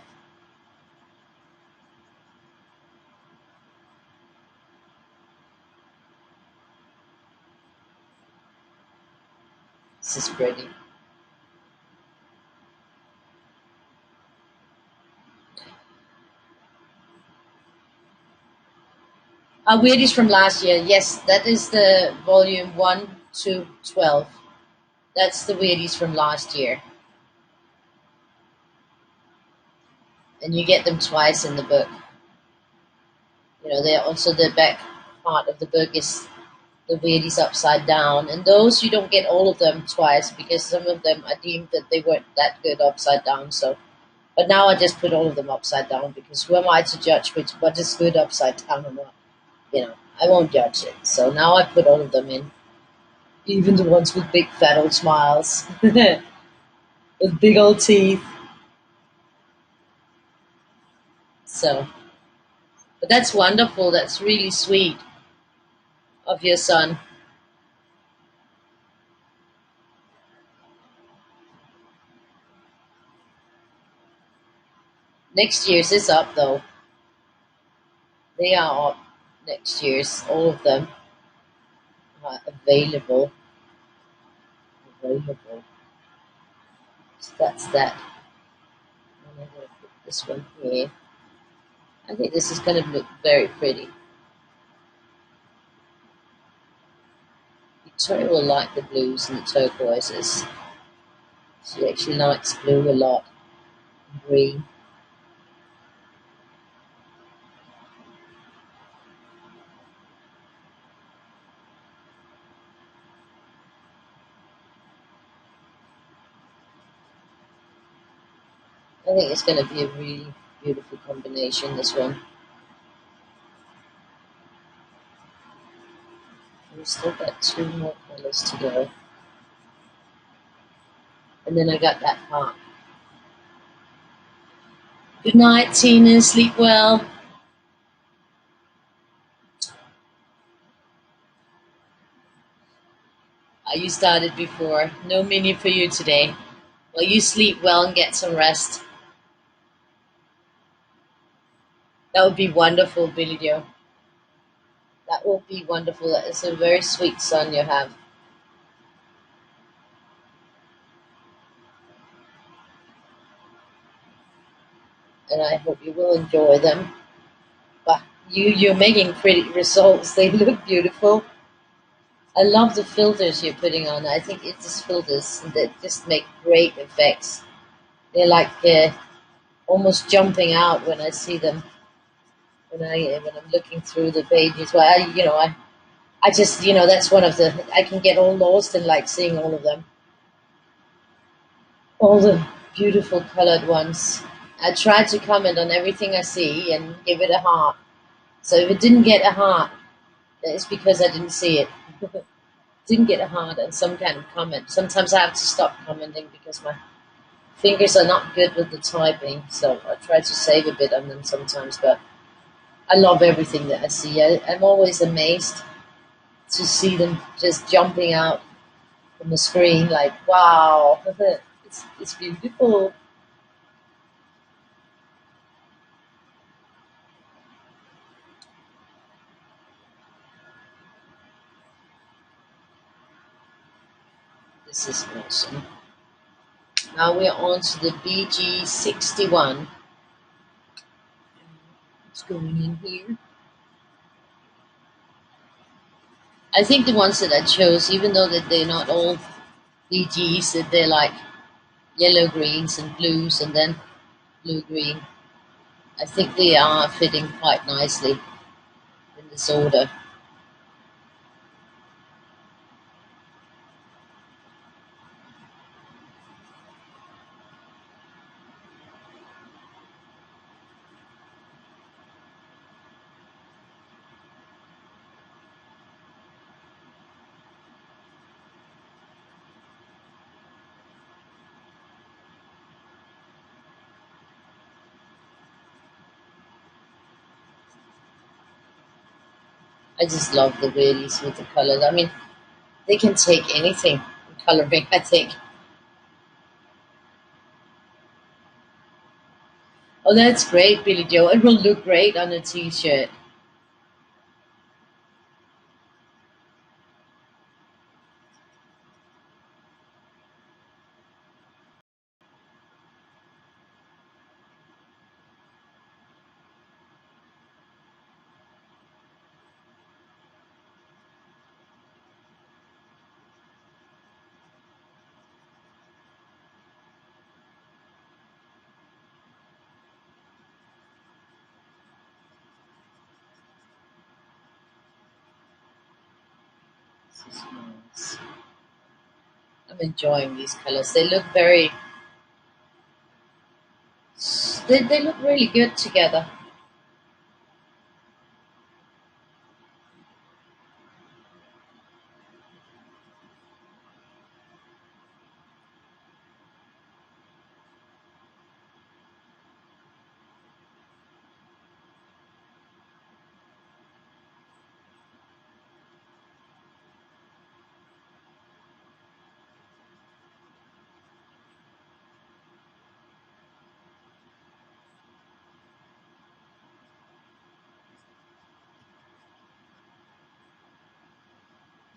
This is pretty. Weirdies from last year. Yes, that is the volume 1 to 12. That's the Weirdies from last year. And you get them twice in the book. They're also the back part of the book is the Weirdie's upside down, and those you don't get all of them twice because some of them I deemed that they weren't that good upside down. So, but now I just put all of them upside down because who am I to judge what is good upside down or not? I won't judge it. So now I put all of them in, even the ones with big fat old smiles, with big old teeth. So, but that's wonderful. That's really sweet of your son. Next year's is up though. They are up next year's, all of them. available. Available. So that's that. And I'm going to put this one here. I think this is going to look very pretty. Victoria will like the blues and the turquoises. She actually likes blue a lot. And green. I think it's going to be a really beautiful combination, this one. We've still got 2 more colours to go. And then I got that heart. Good night, Tina. Sleep well. You started before. No mini for you today. Well, you sleep well and get some rest. That would be wonderful, Billy Joe. That will be wonderful. That is a very sweet son you have. And I hope you will enjoy them. But you're making pretty results. They look beautiful. I love the filters you're putting on. I think it's just filters that just make great effects. They're like almost jumping out when I see them. When I'm looking through the pages. Well, I just that's one of the I can get all lost in like seeing all of them. All the beautiful colored ones. I try to comment on everything I see and give it a heart. So if it didn't get a heart, it's because I didn't see it. Didn't get a heart and some kind of comment. Sometimes I have to stop commenting because my fingers are not good with the typing. So I try to save a bit on them sometimes. But I love everything that I see. I'm always amazed to see them just jumping out from the screen like, wow, it's beautiful. This is awesome. Now we're on to the BG61. What's going in here? I think the ones that I chose, even though that they're not all BGs, that they're like yellow greens and blues and then blue green, I think they are fitting quite nicely in this order. I just love the Weirdies with the colors. I mean, they can take anything in coloring, I think. Oh, that's great, Billy Joe. It will look great on a t-shirt. This is nice. I'm enjoying these colors. They look they look really good together.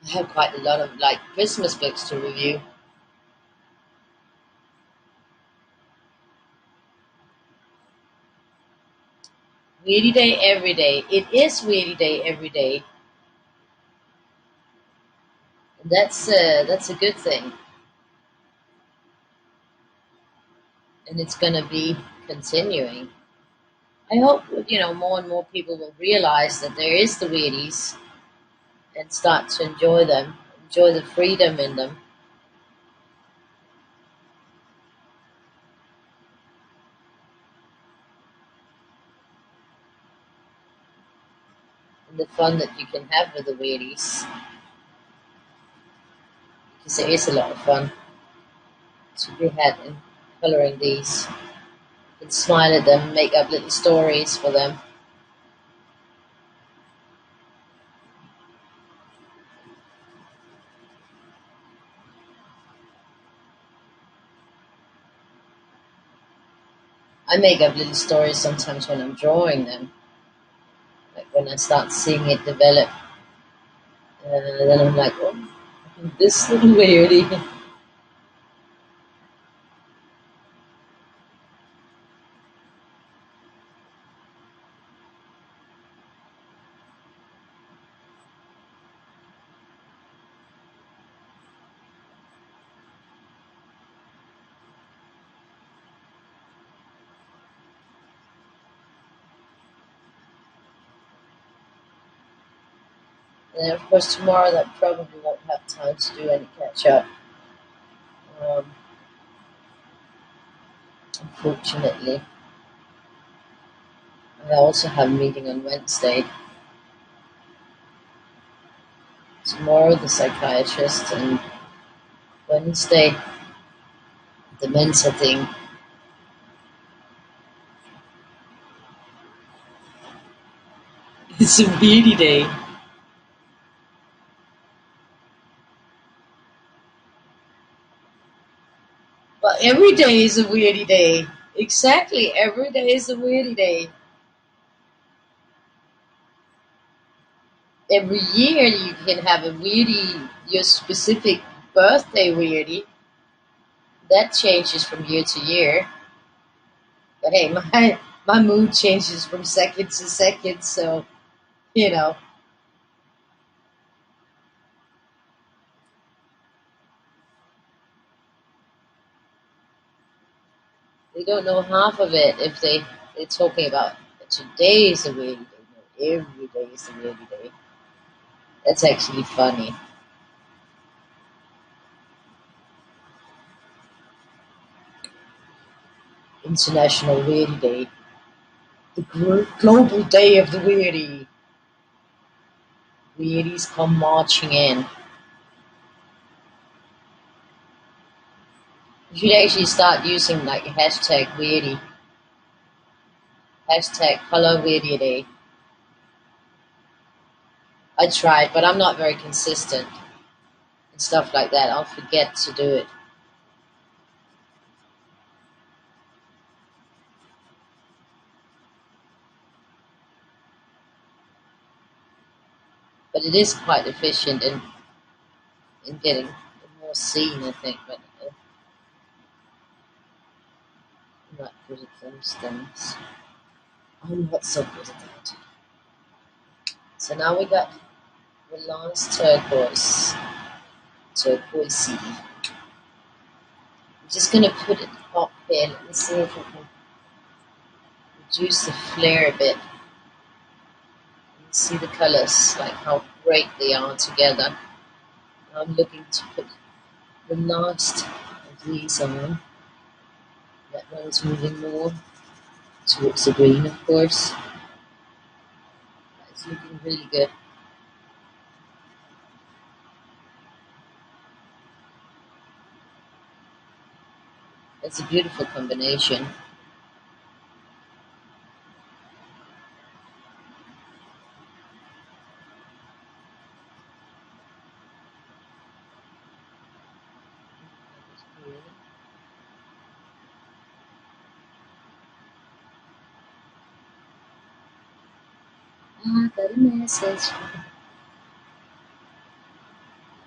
I have quite a lot of like Christmas books to review. Weirdy day every day. It is weirdy day every day. And that's a good thing. And it's gonna be continuing. I hope more and more people will realize that there is the weirdies and start to enjoy them, enjoy the freedom in them, and the fun that you can have with the weirdies. Because there is a lot of fun to be had in coloring these. You can smile at them, make up little stories for them. I make up little stories sometimes when I'm drawing them, like when I start seeing it develop. Then I'm like, oh, this little weirdie. And of course, tomorrow I probably won't have time to do any catch up. Um, Unfortunately, I also have a meeting on Wednesday. Tomorrow, the psychiatrist, and Wednesday, the Mensa thing. It's a weirdy day. But every day is a weirdy day. Exactly, every day is a weirdy day. Every year you can have a weirdy, your specific birthday weirdy. That changes from year to year. But hey, my mood changes from second to second, so you know they don't know half of it if they're talking about today is a weirdy day. No, every day is a weirdy day. That's actually funny. International Weirdy Day, the global day of the weirdy. Weirdies come marching in. You should actually start using like hashtag weirdy, hashtag color weirdy day. I tried, but I'm not very consistent and stuff like that. I'll forget to do it. But it is quite efficient in getting more seen, I think. But I'm not good at those things. I'm not so good at that. So now we got the last turquoise. I'm just gonna put it up here. Let me see if I can reduce the flare a bit. See the colors, like how great they are together. I'm looking to put the last of these on. That one is moving more towards the green, of course. It's looking really good. It's a beautiful combination. I got a message.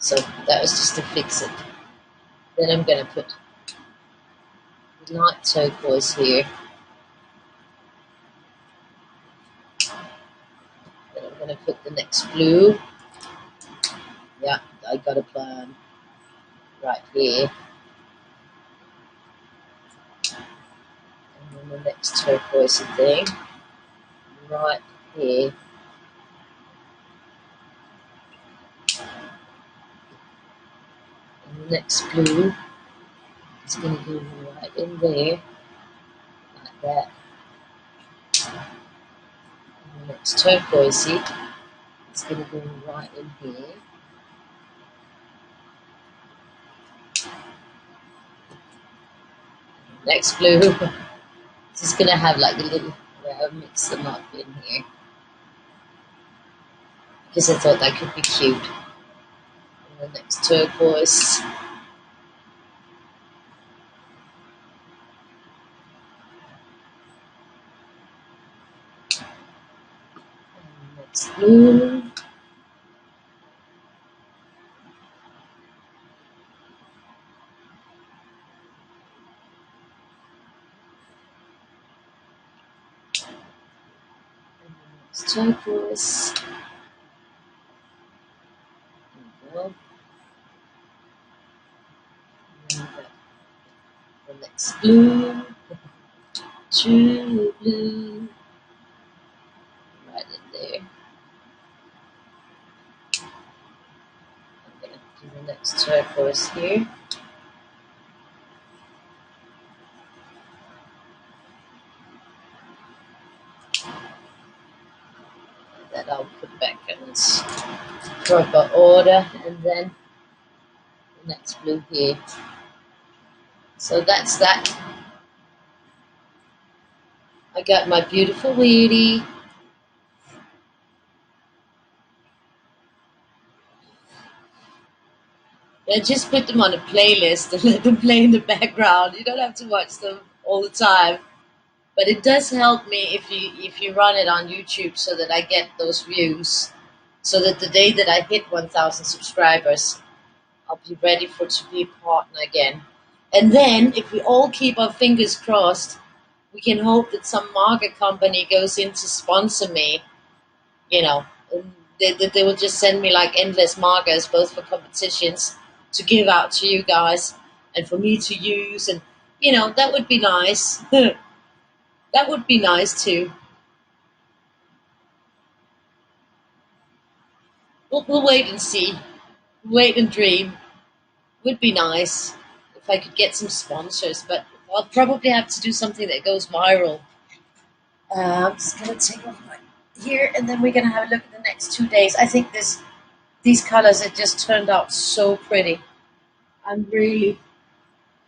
So that was just to fix it. Then I'm going to put light turquoise here. Then I'm going to put the next blue. Yeah, I got a plan right here. And then the next turquoise thing right here. And the next blue is going to go right in there, like that. And the next turquoise is going to go right in here. Next blue, just going to have like a little, I'll mix them up in here. Because I thought that could be cute. And the next turquoise. And the next blue. Turquoise. There we go. And the next blue. True blue. Right in there. I'm going to do the next turquoise here. That I'll put back in its proper order, and then the next blue here. So that's that. I got my beautiful Weirdie. I just put them on a playlist and let them play in the background. You don't have to watch them all the time. But it does help me if you run it on YouTube so that I get those views. So that the day that I hit 1,000 subscribers, I'll be ready to be a partner again. And then, if we all keep our fingers crossed, we can hope that some market company goes in to sponsor me. You know, they will just send me like endless markers, both for competitions to give out to you guys and for me to use. And, you know, that would be nice. That would be nice too. We'll wait and see. Wait and dream. Would be nice if I could get some sponsors, but I'll probably have to do something that goes viral. I'm just gonna take off my here, and then we're gonna have a look at the next 2 days. I think these colors have just turned out so pretty. I'm really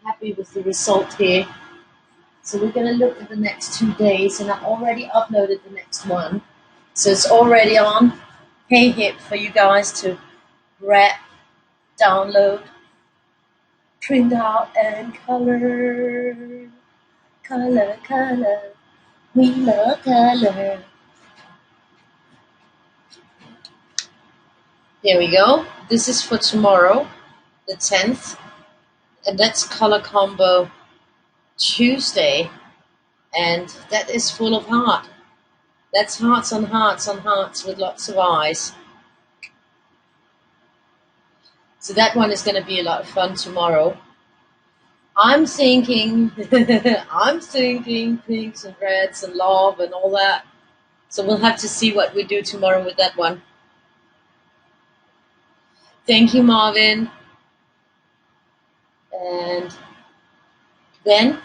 happy with the result here. So we're gonna look at the next 2 days, and I already uploaded the next one, so it's already on Hip for you guys to grab, download, print out, and color. Color, color, we love color. Here we go. This is for tomorrow, the 10th, and that's color combo Tuesday, and that is full of heart. That's hearts on hearts on hearts with lots of eyes. So that one is going to be a lot of fun tomorrow. I'm thinking pinks and reds and love and all that. So we'll have to see what we do tomorrow with that one. Thank you, Marvin. And then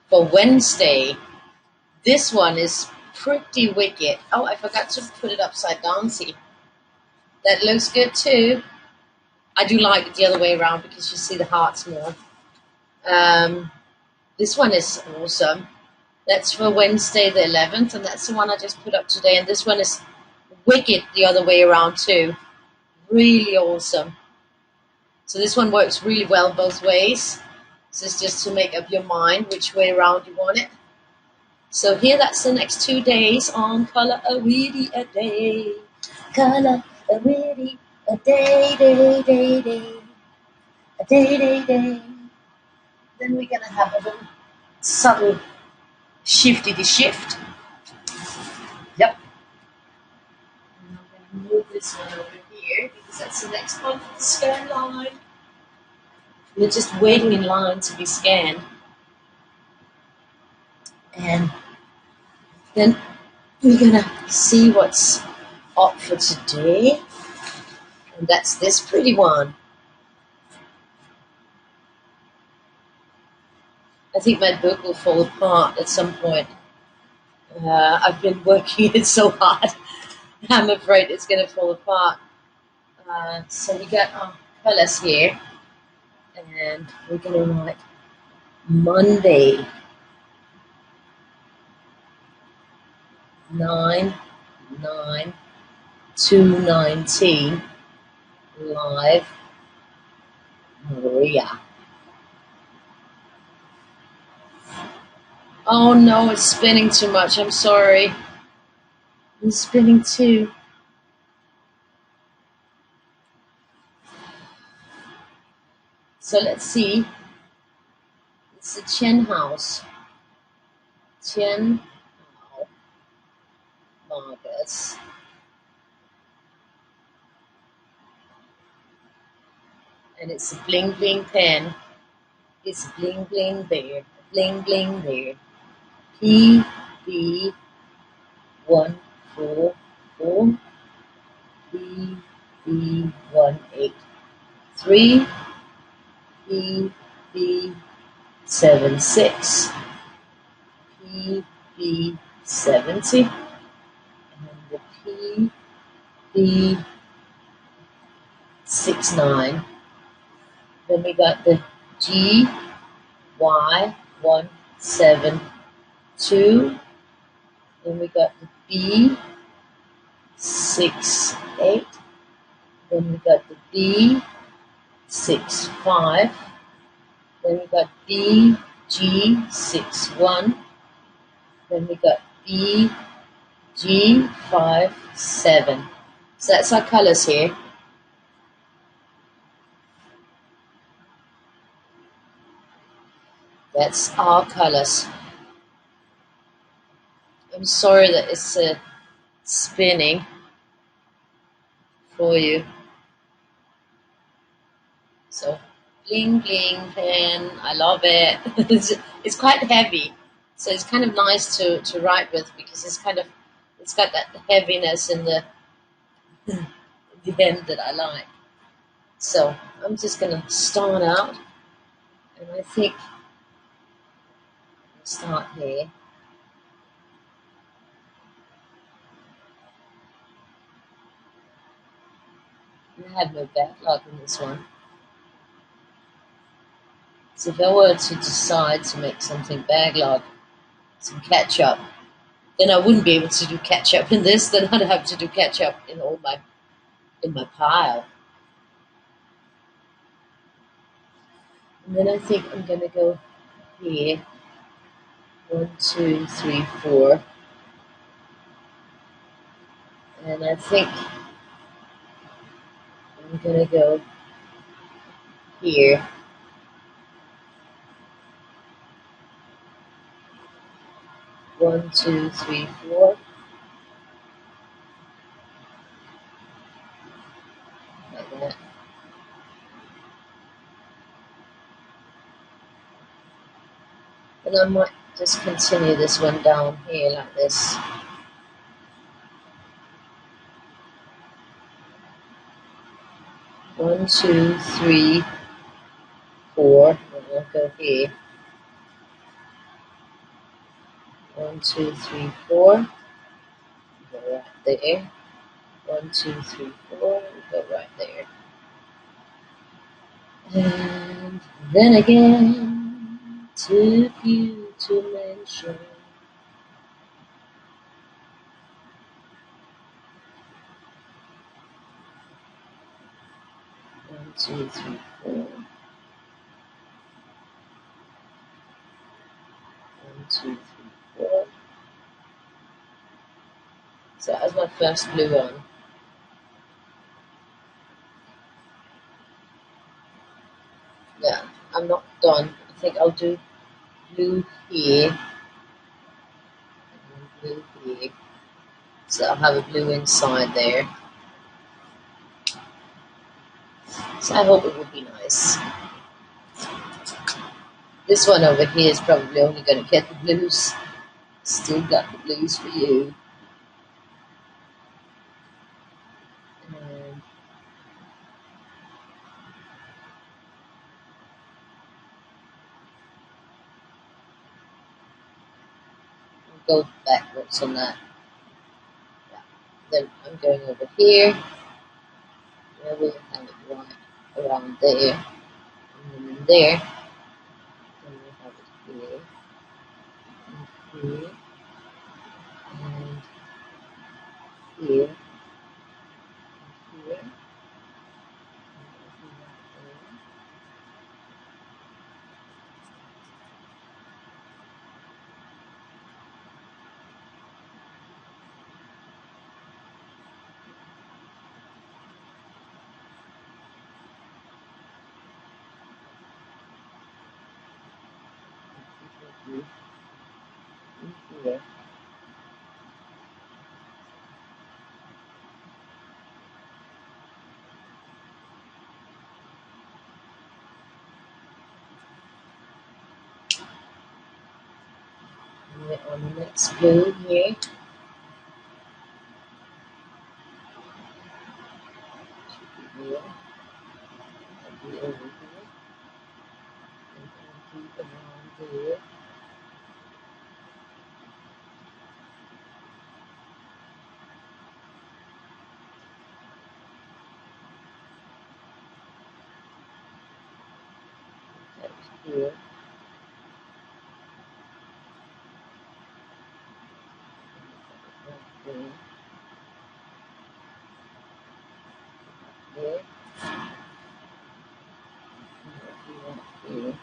for Wednesday, this one is pretty wicked. Oh, I forgot to put it upside down, see. That looks good too. I do like it the other way around because you see the hearts more. This one is awesome. That's for Wednesday the 11th, and that's the one I just put up today. And this one is wicked the other way around too. Really awesome. So this one works really well both ways. So it's just to make up your mind which way around you want it. So here, that's the next 2 days on Color a Weirdie a Day. Color a Weirdie A day, day, day, day. A day, day, day. Then we're gonna have a little subtle shifty shift. Yep. And I'm gonna move this one over here because that's the next one for the scan line. We're just waiting in line to be scanned. And then we're gonna see what's up for today. And that's this pretty one. I think my book will fall apart at some point. I've been working it so hard. I'm afraid it's going to fall apart. So we got our colors here. And we're going to write Monday. 9/9/2/19. Live. Maria. Oh no, it's spinning too much. I'm sorry. It's spinning too. So let's see. It's the Chen house. Chen Marcus. And it's a bling bling pen. It's bling bling there. Bling bling there. PB 144. PB 183. PB 76. PB 70. And the PB 69. Then we got the GY172. Then we got the B68. Then we got the B65. Then we got BG61. Then we got BG57. So that's our colors here. That's our colors. I'm sorry that it's spinning for you. So, bling bling pen, I love it. It's quite heavy, so it's kind of nice to write with because it's got that heaviness in the end that I like. So I'm just gonna start out, and I think I'll start here. I have no backlog in this one. So if I were to decide to make something backlog, some catch up, then I wouldn't be able to do catch up in this. Then I'd have to do catch up in my pile. And then I think I'm gonna go here. 1, 2, 3, 4. And I think I'm gonna go here. 1, 2, 3, 4. Like that. And I might just continue this one down here like this. 1, 2, 3, 4. And I'll go here. 1, 2, 3, 4. Go right there. 1, 2, 3, 4. Go right there. And then again, took you to mention. 1, 2, 3, 4. 1, 2, 3, 4. So that was my first blue one. gone. I think I'll do blue here and blue here. So I'll have a blue inside there. So I hope it will be nice. This one over here is probably only going to get the blues. Still got the blues for you. And I'll go backwards on that. Yeah. Then I'm going over here. Where we'll have it right around there. And then there. Then we'll have it here. And here. And here. And here. Here. And then on the next blue here, should be here, and be over here, and then keep around there. That was here. Right there. There. And here.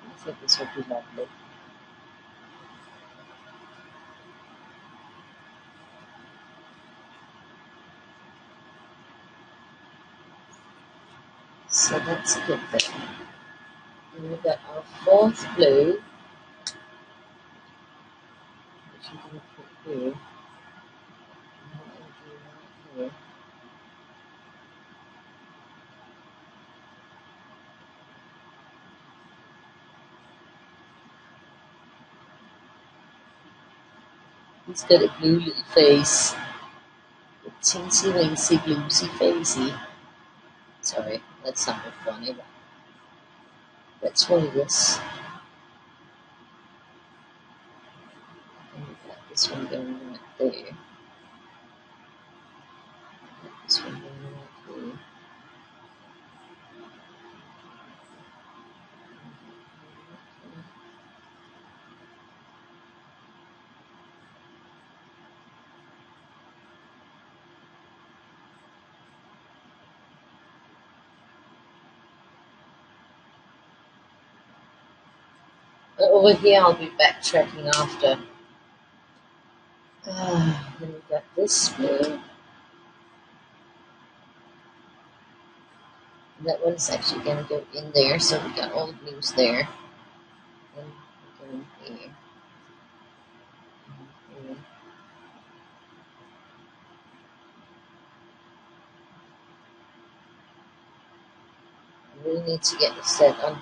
I think this would be lovely. So that's a good thing. And we've got our fourth blue, which I'm going to put here. And what I'll do right here. He's got a blue little face. A teensy weensy bluesy facey. Sorry, that sounded funny, but that's what it is. And we've got this one going right there. This one going right here. But over here I'll be backtracking after. Then we've got this blue. That one's actually going to go in there, so we got all the blues there. And we're going here. And here. I really need to get the set on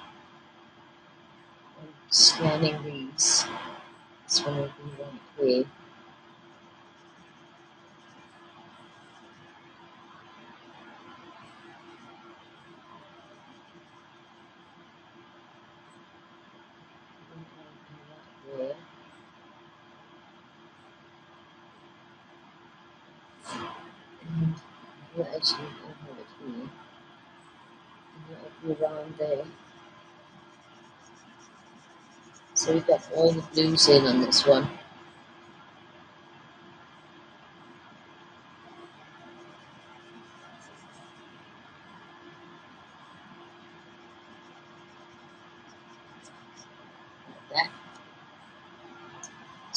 scanning these. This one will be right here. There. And we'll actually have it here. And it'll be around there. So we've got all the blues in on this one.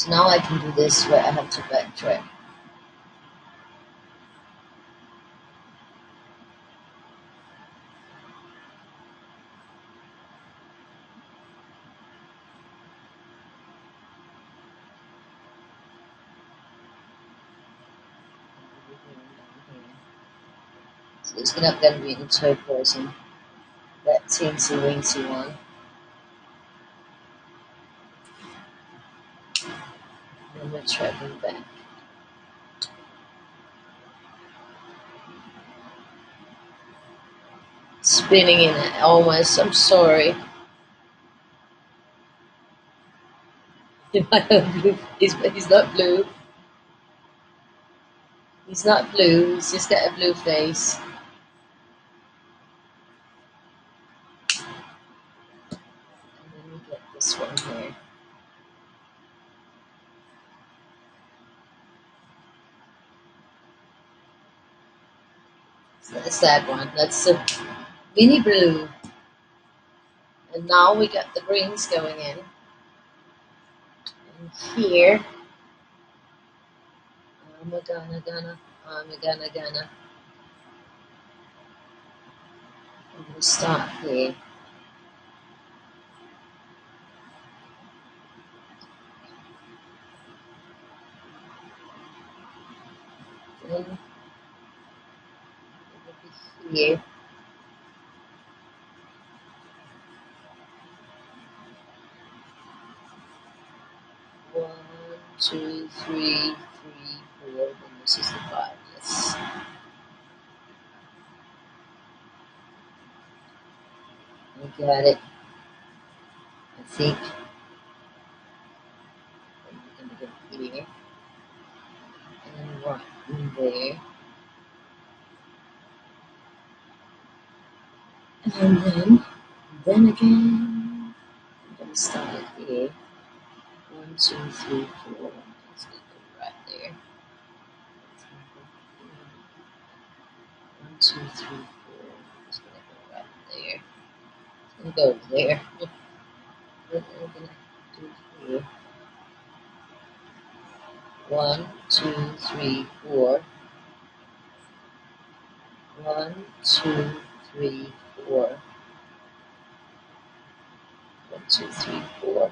So now I can do this where I have to backtrack. So it's not going to be in turquoise and that teensy weensy one. And then we're traveling back. Spinning in it almost. I'm sorry. He's not blue. He's not blue. He's just got a blue face. And then we get this one here. So that's that one. That's the mini blue. And now we got the greens going in. And here, I'm gonna. I'm gonna start here. Then it'll be here. One, two, three, four. And this is the five. Yes. I got it. I think. I'm gonna go here. And right in there. And then again, I'm gonna start it here. One, two, three, four. It's gonna go right there. It's gonna go here. One, two, three, four. It's gonna go right there. It's gonna go there. Then I'm gonna do it here. One, two, three, four. One, two, three, four. One, two, three, four.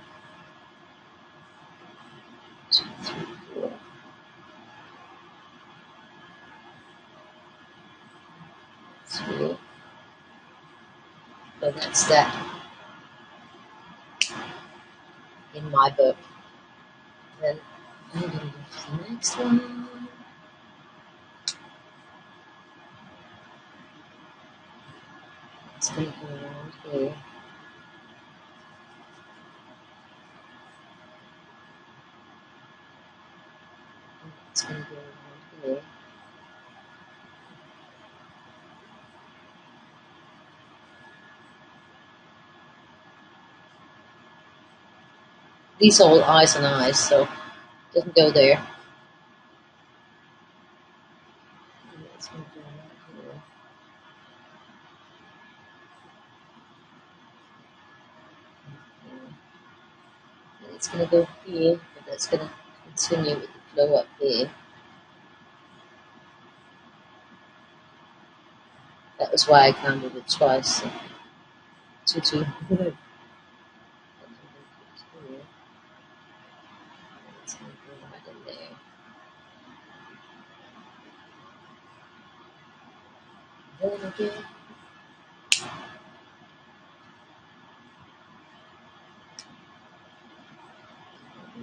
Two, three, four. Three. So that's that in my book. Then I'm gonna go to the next one. It's gonna go around here. It's gonna go around here. These are all eyes and eyes, so it doesn't go there. And it's gonna go right here. And it's gonna go here, but that's gonna continue with the flow up here. That was why I counted it twice. So two. It's gonna go right in there. Then again.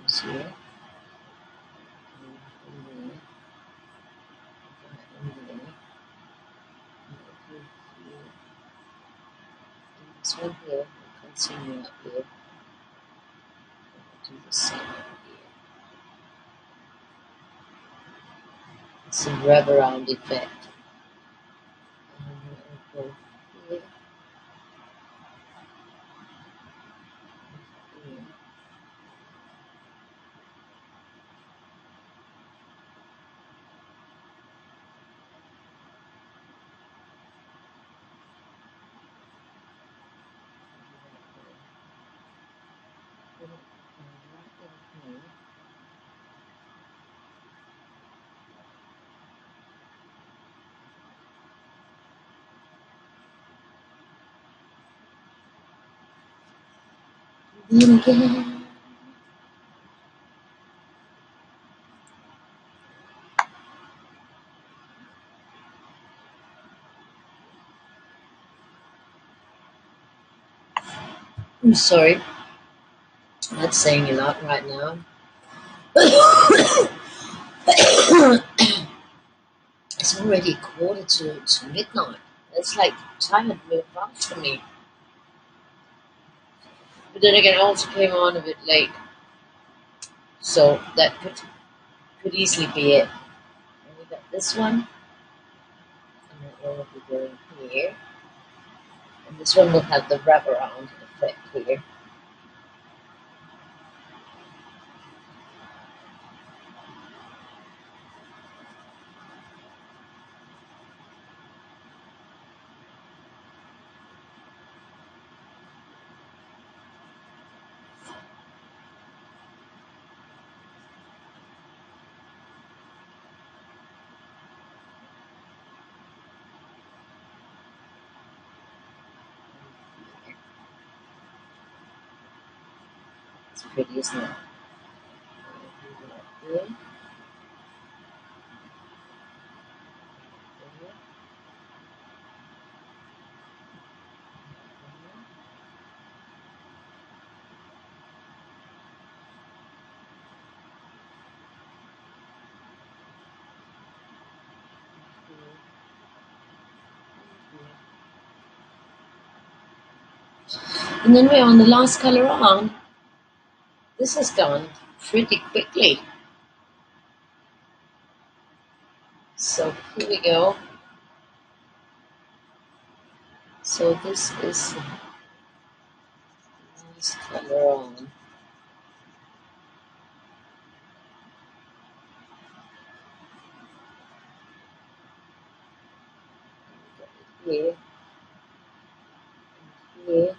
Goes here. And there. And there. And here. And this one here will continue up here. Do the same over here. It's a wraparound effect. And then I'll go here. Here. Put it right in here. Again. I'm sorry, I'm not saying a lot right now. It's already quarter to midnight. It's like time had moved fast for me. But then again, I also came on a bit late, so that could easily be it. And we got this one, and then it will be going here. And this one will have the wraparound effect here. It's pretty, isn't it? Here. And then we're on the last color on. This has gone pretty quickly. So here we go. So this is the last color on. Here, here.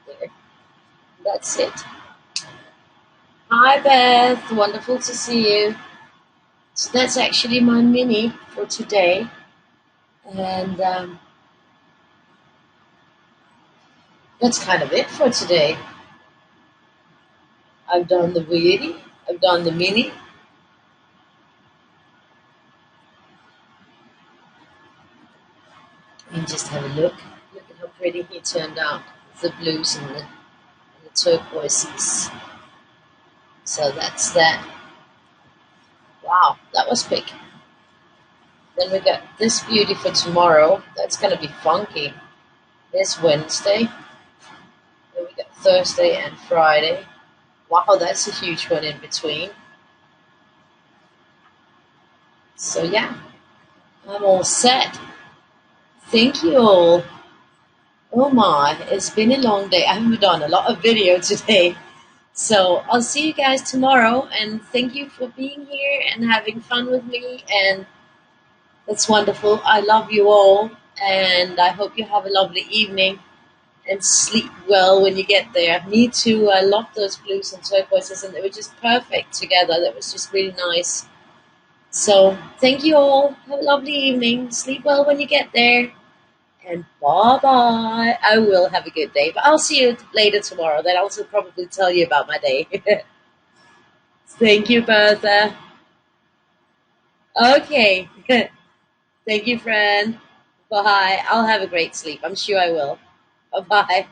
There. That's it. Hi Beth, wonderful to see you. So that's actually my mini for today. And that's kind of it for today. I've done the Weirdie, I've done the mini. And just have a look. Look at how pretty he turned out. The blues and the turquoises. So that's that. Wow, that was quick. Then we got this beauty for tomorrow. That's going to be funky. This Wednesday. Then we got Thursday and Friday. Wow, that's a huge one in between. So yeah, I'm all set. Thank you all. Oh my, it's been a long day. I haven't done a lot of video today. So I'll see you guys tomorrow, and thank you for being here and having fun with me, and that's wonderful. I love you all, and I hope you have a lovely evening and sleep well when you get there. Me too. I love those blues and turquoises, and they were just perfect together. That was just really nice. So thank you all. Have a lovely evening. Sleep well when you get there. And bye-bye. I will have a good day. But I'll see you later tomorrow. Then I'll also probably tell you about my day. Thank you, Bertha. Okay. Thank you, friend. Bye. I'll have a great sleep. I'm sure I will. Bye-bye.